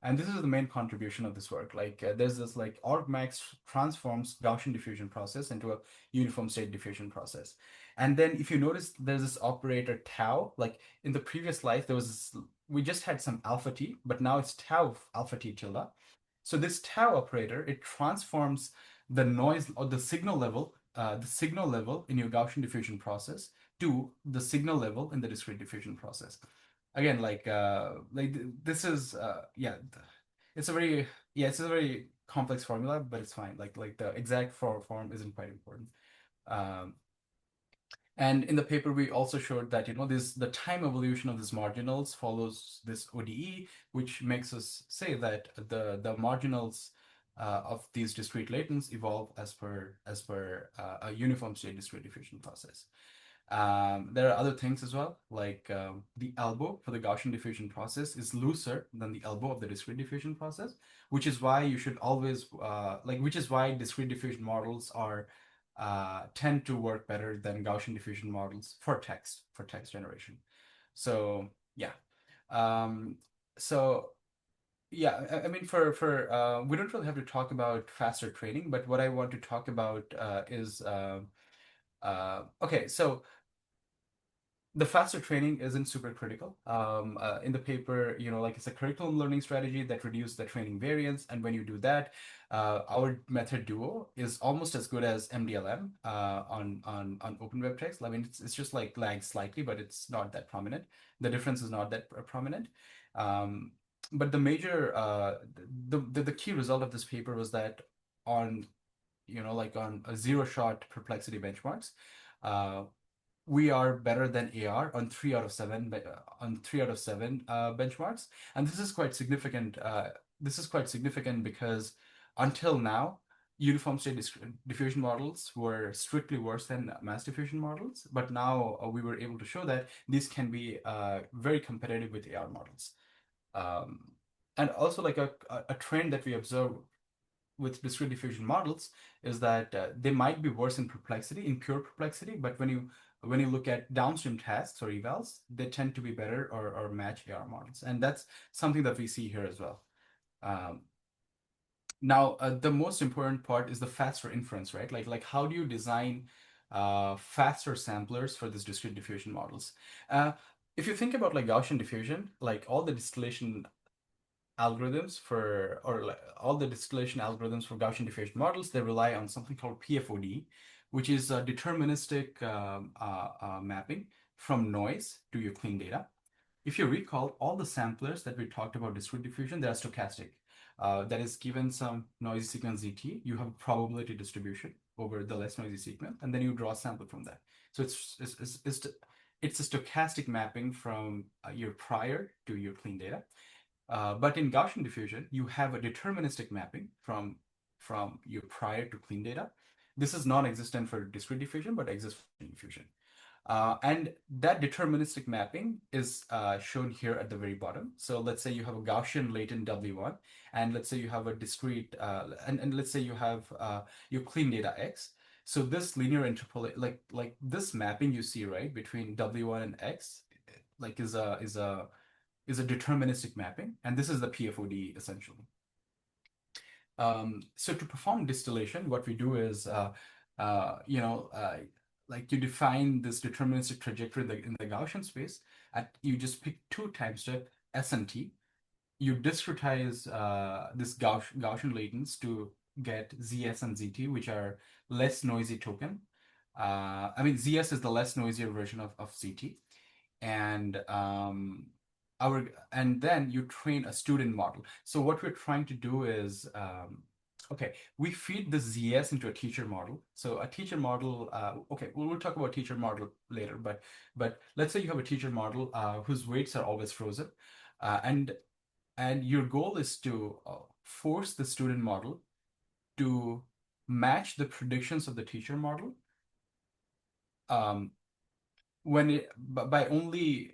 Speaker 1: And this is the main contribution of this work. Like there's this like argmax transforms Gaussian diffusion process into a uniform state diffusion process. And then if you notice, there's this operator tau. Like in the previous life, there was this, we just had some alpha t, but now it's tau alpha t tilde. So this tau operator, it transforms the noise or the signal level in your Gaussian diffusion process to the signal level in the discrete diffusion process. Again, this is it's a very it's a very complex formula, but it's fine. Like the exact form isn't quite important. And in the paper, we also showed that, the time evolution of these marginals follows this ODE, which makes us say that the marginals of these discrete latents evolve as per a uniform state discrete diffusion process. There are other things as well, like the elbow for the Gaussian diffusion process is looser than the elbow of the discrete diffusion process, which is why you should always which is why discrete diffusion models are tend to work better than Gaussian diffusion models for text generation. So yeah, so yeah, I mean for we don't really have to talk about faster training, but what I want to talk about is okay, so the faster training isn't super critical. In the paper, like it's a curriculum learning strategy that reduces the training variance. And when you do that, our method Duo is almost as good as MDLM on open web text. I mean, it's just like lags slightly, but it's not that prominent. The difference is not that prominent. But the major, the key result of this paper was that on, like on a zero-shot perplexity benchmarks, we are better than AR on 3 out of 7 benchmarks, and this is quite significant. This is quite significant because until now, uniform state diffusion models were strictly worse than mass diffusion models, but now we were able to show that these can be very competitive with AR models. And also, like a trend that we observe with discrete diffusion models is that they might be worse in pure perplexity, but when you look at downstream tasks or evals, they tend to be better or match AR models. And that's something that we see here as well. Now, the most important part is the faster inference, right? Like how do you design faster samplers for these discrete diffusion models? If you think about like Gaussian diffusion, like all the distillation algorithms for Gaussian diffusion models, they rely on something called PFOD, which is a deterministic mapping from noise to your clean data. If you recall, all the samplers that we talked about discrete diffusion, they are stochastic. That is, given some noisy sequence ZT, you have a probability distribution over the less noisy sequence, and then you draw a sample from that. So it's a stochastic mapping from your prior to your clean data. But in Gaussian diffusion, you have a deterministic mapping from your prior to clean data. This is non-existent for discrete diffusion, but exists for diffusion. And that deterministic mapping is shown here at the very bottom. So let's say you have a Gaussian latent W1, and let's say you have a discrete, and let's say you have your clean data X. So this linear interpolation, like this mapping you see, right, between W1 and X, like is a deterministic mapping, and this is the PFOD essentially. So to perform distillation, what we do is, like you define this deterministic trajectory in the Gaussian space. You just pick two time step S and T. You discretize this Gaussian latents to get ZS and ZT, which are less noisy token. I mean, ZS is the less noisier version of ZT. And and then you train a student model. So what we're trying to do is, okay, we feed the ZS into a teacher model. So a teacher model, okay, we'll talk about teacher model later, but let's say you have a teacher model whose weights are always frozen, and your goal is to force the student model to match the predictions of the teacher model, um, by only,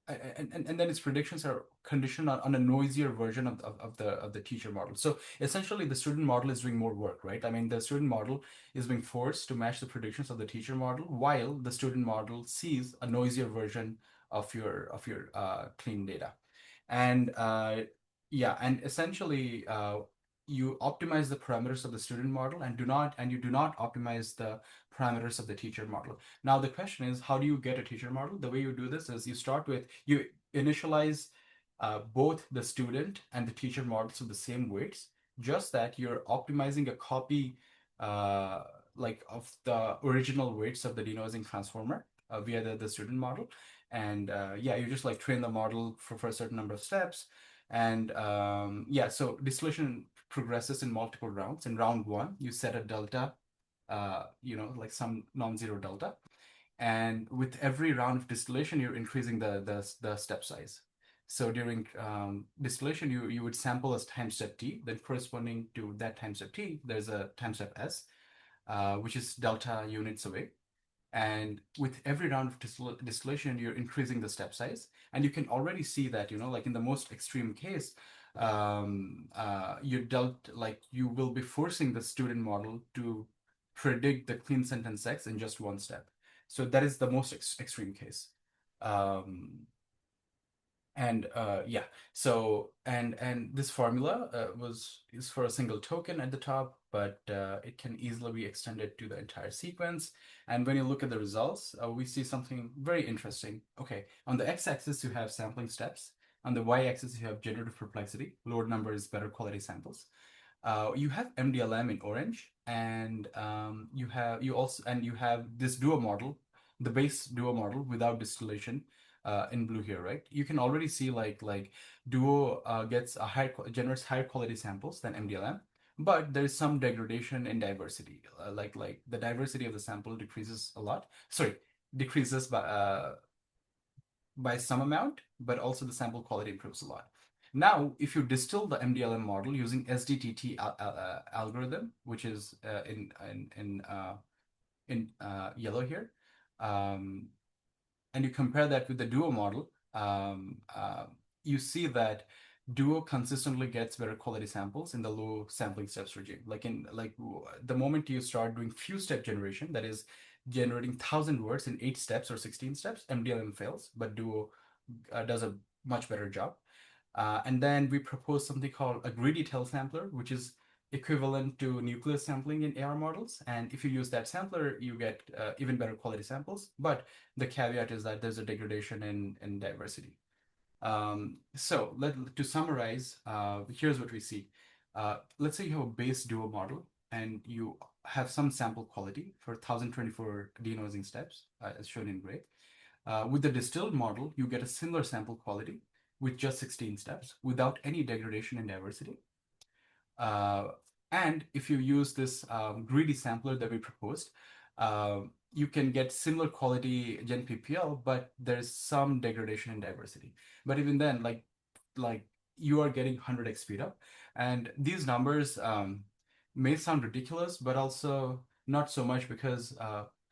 Speaker 1: and then its predictions are conditioned on a noisier version of the teacher model. So essentially the student model is doing more work, right? I mean, the student model is being forced to match the predictions of the teacher model while the student model sees a noisier version of your clean data. And yeah, and essentially you optimize the parameters of the student model and you do not optimize the parameters of the teacher model. Now the question is, how do you get a teacher model? The way you do this is you initialize both the student and the teacher models with the same weights, just that you're optimizing a copy uh, like of the original weights of the denoising transformer via the student model. And yeah, you just like train the model for a certain number of steps. And yeah, so distillation progresses in multiple rounds. In round one, you set a delta, like some non-zero delta. And with every round of distillation, you're increasing the step size. So during distillation, you would sample as time step t, then corresponding to that time step t, there's a time step s, which is delta units away. And with every round of distillation, you're increasing the step size. And you can already see that, like in the most extreme case, you will be forcing the student model to predict the clean sentence X in just one step. So that is the most extreme case. Um, and yeah, so and this formula is for a single token at the top, but it can easily be extended to the entire sequence. And when you look at the results, we see something very interesting. Okay, on the x-axis you have sampling steps. On the y-axis you have generative perplexity. Lower number is better quality samples. You have MDLM in orange, and you have this duo model, the base duo model without distillation in blue here, right? You can already see like duo generates higher quality samples than MDLM, but there is some degradation in diversity. Like the diversity of the sample decreases a lot. Sorry, decreases by some amount, but also the sample quality improves a lot. Now, if you distill the MDLM model using SDTT algorithm, which is in yellow here, um, and you compare that with the Duo model, you see that Duo consistently gets better quality samples in the low sampling steps regime. Like the moment you start doing few step generation, that is generating 1,000 words in 8 steps or 16 steps, MDLM fails, but Duo does a much better job. And then we propose something called a greedy tail sampler, which is equivalent to nucleus sampling in AR models. And if you use that sampler, you get even better quality samples. But the caveat is that there's a degradation in diversity. So to summarize, here's what we see. Let's say you have a base duo model and you have some sample quality for 1,024 denoising steps, as shown in gray. With the distilled model, you get a similar sample quality with just 16 steps without any degradation in diversity. And if you use this greedy sampler that we proposed, you can get similar quality Gen PPL, but there's some degradation in diversity. But even then, like you are getting 100x speed up. And these numbers may sound ridiculous, but also not so much because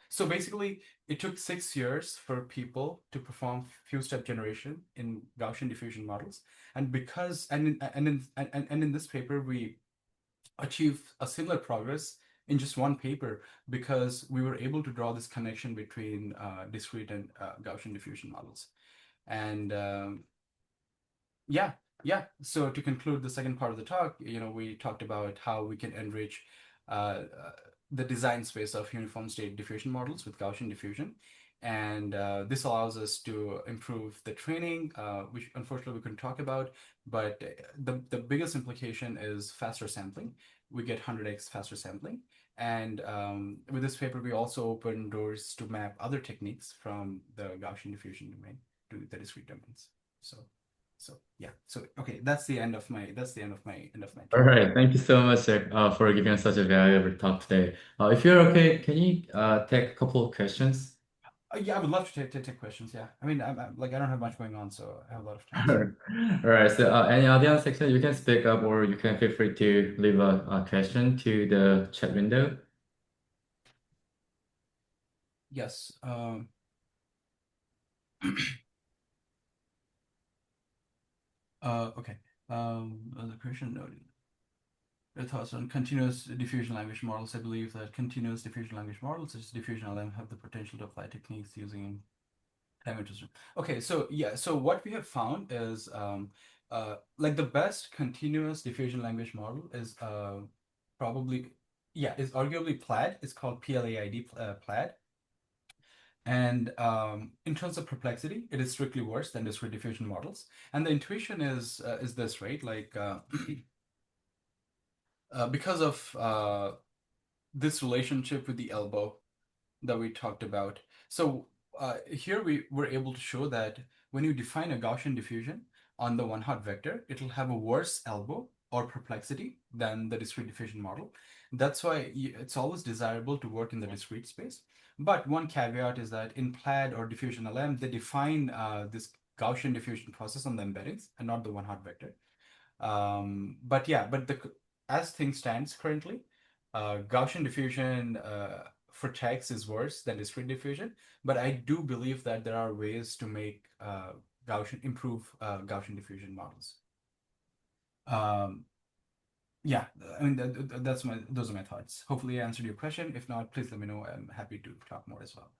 Speaker 1: so basically it took 6 years for people to perform few step generation in Gaussian diffusion models. And in this paper, we achieve a similar progress in just one paper because we were able to draw this connection between discrete and Gaussian diffusion models. And yeah, yeah. So to conclude the second part of the talk, we talked about how we can enrich uh, uh, the design space of uniform state diffusion models with Gaussian diffusion. And this allows us to improve the training, which unfortunately we couldn't talk about, but the biggest implication is faster sampling. We get 100x faster sampling. And with this paper, we also open doors to map other techniques from the Gaussian diffusion domain to the discrete domains. So yeah. So okay, that's the end of my
Speaker 2: All
Speaker 1: talk.
Speaker 2: right. Thank you so much, Jack, for giving us such a valuable talk today. If you're okay, can you take a couple of questions?
Speaker 1: Yeah, I would love to take questions. Yeah, I mean, I'm like I don't have much going on, so I have a lot of time.
Speaker 2: All
Speaker 1: So
Speaker 2: right. So, any audience section, you can speak up or you can feel free to leave a question to the chat window.
Speaker 1: yes. Okay. The question noted. Your thoughts on continuous diffusion language models? I believe that continuous diffusion language models, such as diffusion-LM, have the potential to apply techniques using time interesting. Okay, so yeah, so what we have found is like the best continuous diffusion language model is probably yeah, is arguably Plaid. It's called PLAID Plaid. And in terms of perplexity, it is strictly worse than discrete diffusion models. And the intuition is this, right? Like because of this relationship with the elbow that we talked about. So here we were able to show that when you define a Gaussian diffusion on the one-hot vector, it'll have a worse elbow or perplexity than the discrete diffusion model. That's why it's always desirable to work in the discrete space. But one caveat is that in Plaid or diffusion LM, they define this Gaussian diffusion process on the embeddings and not the one-hot vector. But yeah, but as things stands currently, Gaussian diffusion for text is worse than discrete diffusion. But I do believe that there are ways to make improve Gaussian diffusion models. Um, yeah, I mean those are my thoughts. Hopefully I answered your question. If not, please let me know. I'm happy to talk more as well.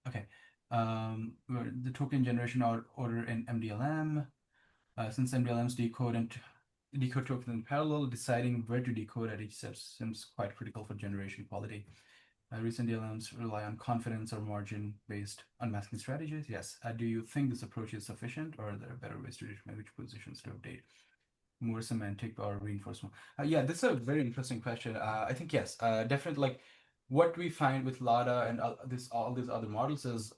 Speaker 1: Okay. The token generation order in MDLM. Since MDLMs decode tokens in parallel, deciding where to decode at each step seems quite critical for generation quality. Recent DLMs rely on confidence or margin-based unmasking strategies. Yes. Do you think this approach is sufficient, or are there better ways to determine which positions to update? More semantic or reinforcement? Yeah, this is a very interesting question. I think yes, definitely. Like what we find with LADA and all these other models is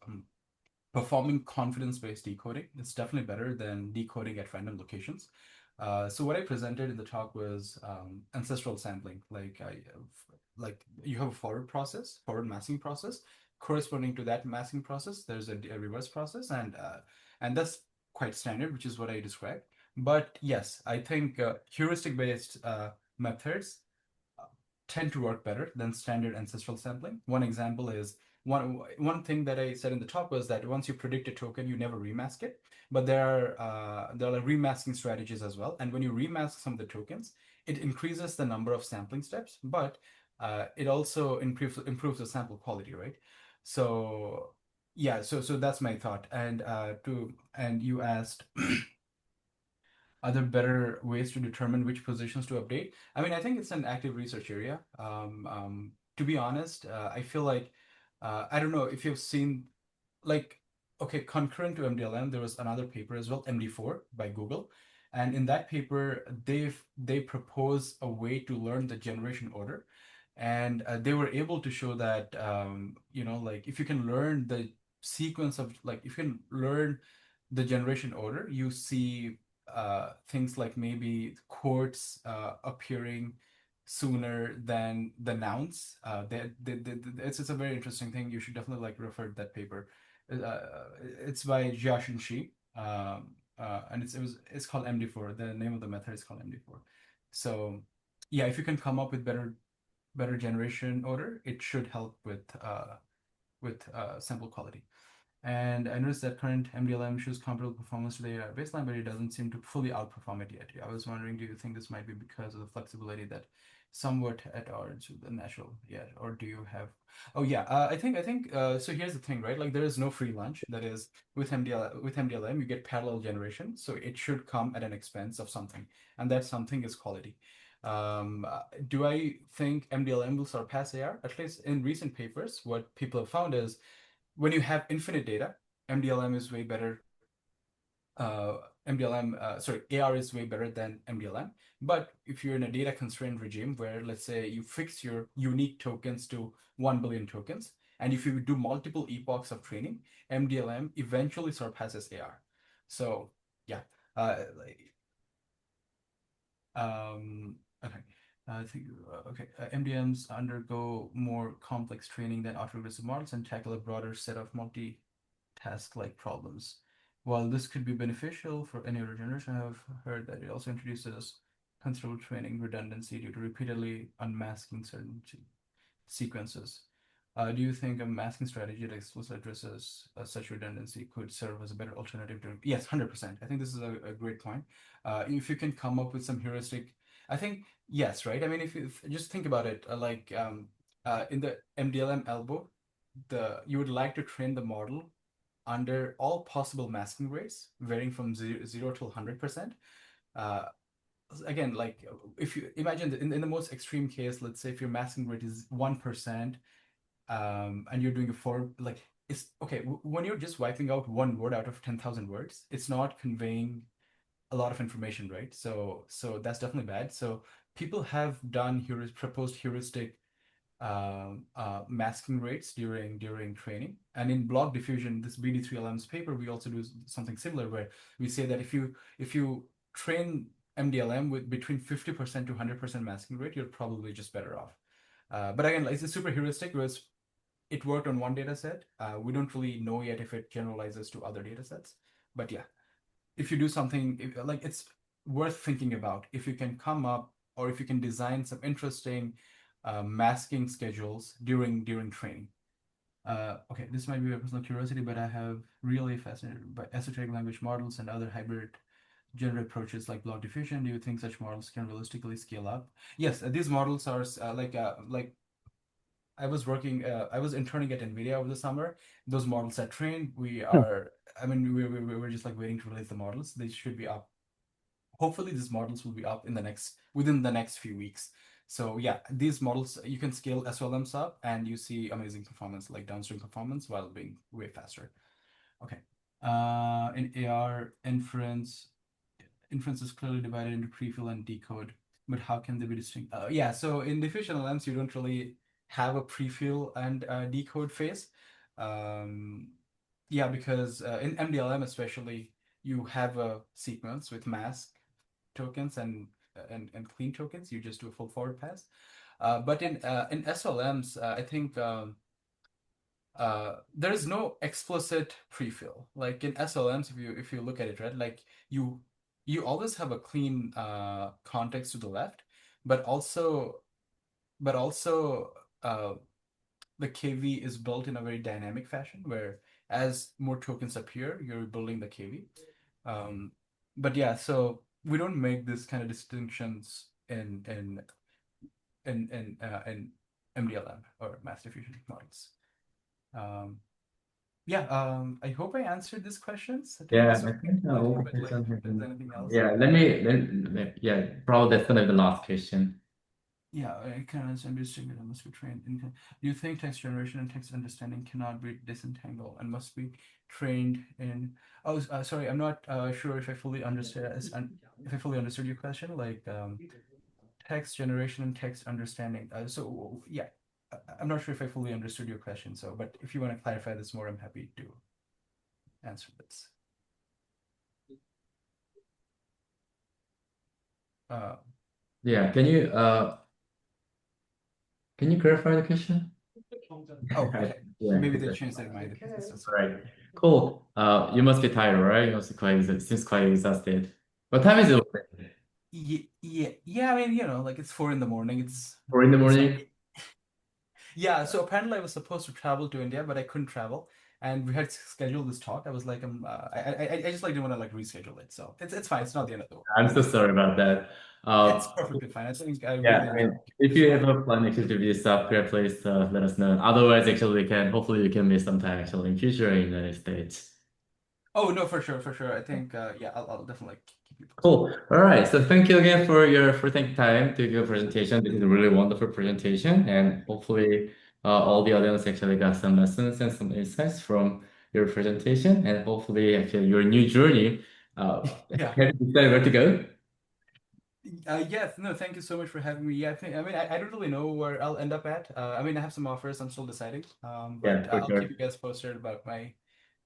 Speaker 1: performing confidence-based decoding. It's definitely better than decoding at random locations. So what I presented in the talk was ancestral sampling. Like you have a forward masking process. Corresponding to that masking process, there's a reverse process, and that's quite standard, which is what I described. But yes, I think heuristic-based methods tend to work better than standard ancestral sampling. One example is one thing that I said in the talk was that once you predict a token, you never remask it. But there are like remasking strategies as well. And when you remask some of the tokens, it increases the number of sampling steps, but it also improves the sample quality, right? So yeah, so that's my thought. And you asked are there better ways to determine which positions to update? I mean, I think it's an active research area. To be honest, I feel like I don't know if you've seen like okay, concurrent to MDLM, there was another paper as well, MD4 by Google, and in that paper, they propose a way to learn the generation order, and they were able to show that like if you can learn the sequence of like if you can learn the generation order, you see things like maybe quotes appearing sooner than the nouns. It's a very interesting thing. You should definitely like refer to that paper. It's by Jiaxin Shi, and it's called MD4. The name of the method is called MD4. So yeah, if you can come up with better generation order, it should help with sample quality. And I noticed that current MDLM shows comparable performance to the baseline, but it doesn't seem to fully outperform it yet. I was wondering, do you think this might be because of the flexibility that somewhat at odds with the natural yet, or do you have? Oh yeah, I think so. Here's the thing, right? Like there is no free lunch. That is with MDLM, you get parallel generation, so it should come at an expense of something, and that something is quality. Do I think MDLM will surpass AR? At least in recent papers, what people have found is when you have infinite data, MDLM is way better. AR is way better than MDLM. But if you're in a data constrained regime where, let's say, you fix your unique tokens to 1 billion tokens, and if you do multiple epochs of training, MDLM eventually surpasses AR. So yeah, like, okay. I think okay. MDMs undergo more complex training than autoregressive models and tackle a broader set of multitask-like problems. While this could be beneficial for any other generation, I have heard that it also introduces considerable training redundancy due to repeatedly unmasking certain sequences. Do you think a masking strategy that explicitly addresses such redundancy could serve as a better alternative to? Yes, 100%. I think this is a great point. If you can come up with some heuristic, I think yes, right? I mean, if you just think about it, in the MDLM elbow, you would like to train the model under all possible masking rates, varying from zero to 100%. Uh, Again, like if you imagine in the most extreme case, let's say if your masking rate is 1%, and you're doing a for like it's okay when you're just wiping out one word out of 10,000 words, it's not conveying a lot of information, right? So that's definitely bad. So people have done proposed heuristic masking rates during training. And in block diffusion, this BD3LM's paper, we also do something similar where we say that if you train MDLM with between 50% to 100% masking rate, you're probably just better off. But again, like, it's a super heuristic because it worked on one data set. We don't really know yet if it generalizes to other data sets. But yeah, if you do something like it's worth thinking about, if you can come up or if you can design some interesting masking schedules during training. Okay, this might be a personal curiosity, but I have really fascinated by esoteric language models and other hybrid general approaches like block diffusion. Do you think such models can realistically scale up? Yes, these models are like I was interning at NVIDIA over the summer. Those models are trained. I mean, we're just like waiting to release the models. They should be up. Hopefully, these models will be up within the next few weeks. So yeah, these models, you can scale SLMs up and you see amazing performance, like downstream performance, while being way faster. Okay. In AR, inference is clearly divided into prefill and decode, but how can they be distinct? Yeah, so in diffusion LLMs, you don't really have a prefill and decode phase. Um, yeah, because in MDLM especially, you have a sequence with mask tokens and clean tokens. You just do a full forward pass. But in SLMs, I think there is no explicit prefill. Like in SLMs, if you look at it, right, like you always have a clean context to the left, but also uh, the KV is built in a very dynamic fashion where as more tokens appear, you're building the KV. But yeah, so we don't make this kind of distinctions in MDLM or mass diffusion models. Um, yeah, I hope I answered these questions. I think
Speaker 2: Yeah,
Speaker 1: this was
Speaker 2: I think all
Speaker 1: lengthy,
Speaker 2: the
Speaker 1: but like,
Speaker 2: questions
Speaker 1: if
Speaker 2: have
Speaker 1: there's
Speaker 2: been.
Speaker 1: anything else.
Speaker 2: Yeah, yeah, probably that's gonna be the last question.
Speaker 1: Yeah, I can understand distinct that must be trained in. Do you think text generation and text understanding cannot be disentangled and must be trained in? Oh, sorry, I'm not sure if I fully understood if I fully understood your question. Like text generation and text understanding. So yeah, I'm not sure if I fully understood your question. So, but if you want to clarify this more, I'm happy to answer this. Uh,
Speaker 2: Yeah, can you clarify the question?
Speaker 1: oh, okay.
Speaker 2: Yeah,
Speaker 1: Maybe they changed their mind. That's okay.
Speaker 2: right. Cool. You must be tired, right? You must be seems quite exhausted. What time is it?
Speaker 1: Yeah. I mean, like it's 4 in the morning.
Speaker 2: Four in the
Speaker 1: It's not.
Speaker 2: morning?
Speaker 1: Yeah. So apparently, I was supposed to travel to India, but I couldn't travel, and we had scheduled this talk. I was like, I just like didn't want to like reschedule it. So it's fine. It's not the end of the world.
Speaker 2: I'm so sorry about that.
Speaker 1: It's
Speaker 2: Uh,
Speaker 1: perfectly fine. I think I
Speaker 2: yeah,
Speaker 1: really
Speaker 2: I
Speaker 1: enjoyed
Speaker 2: mean, if
Speaker 1: this
Speaker 2: you
Speaker 1: talk.
Speaker 2: ever plan actually to visit South Korea, please let us know. Otherwise, actually, hopefully we can meet sometime actually in future in the United States.
Speaker 1: Oh no, for sure, for sure. I think yeah, I'll definitely keep you posted.
Speaker 2: Cool. All right. So thank you again for taking time to give a presentation. This is a really wonderful presentation, and hopefully all the audience actually got some lessons and some insights from your presentation, and hopefully actually your new journey.
Speaker 1: Yeah.
Speaker 2: Have you decided where to go?
Speaker 1: Yes, no, thank you so much for having me. Yeah, I mean, I don't really know where I'll end up at. I mean, I have some offers. I'm still deciding. But
Speaker 2: Yeah, for
Speaker 1: I'll keep
Speaker 2: sure.
Speaker 1: you guys posted about my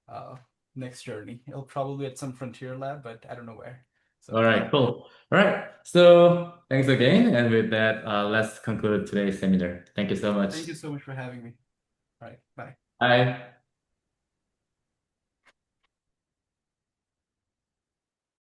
Speaker 1: uh next journey. It'll probably be at some frontier lab, but I don't know where.
Speaker 2: All
Speaker 1: So yeah.
Speaker 2: right, cool. All right. So thanks again. And with that, let's conclude today's seminar. Thank you so much.
Speaker 1: Thank you so much for having me. All right, bye.
Speaker 2: Bye.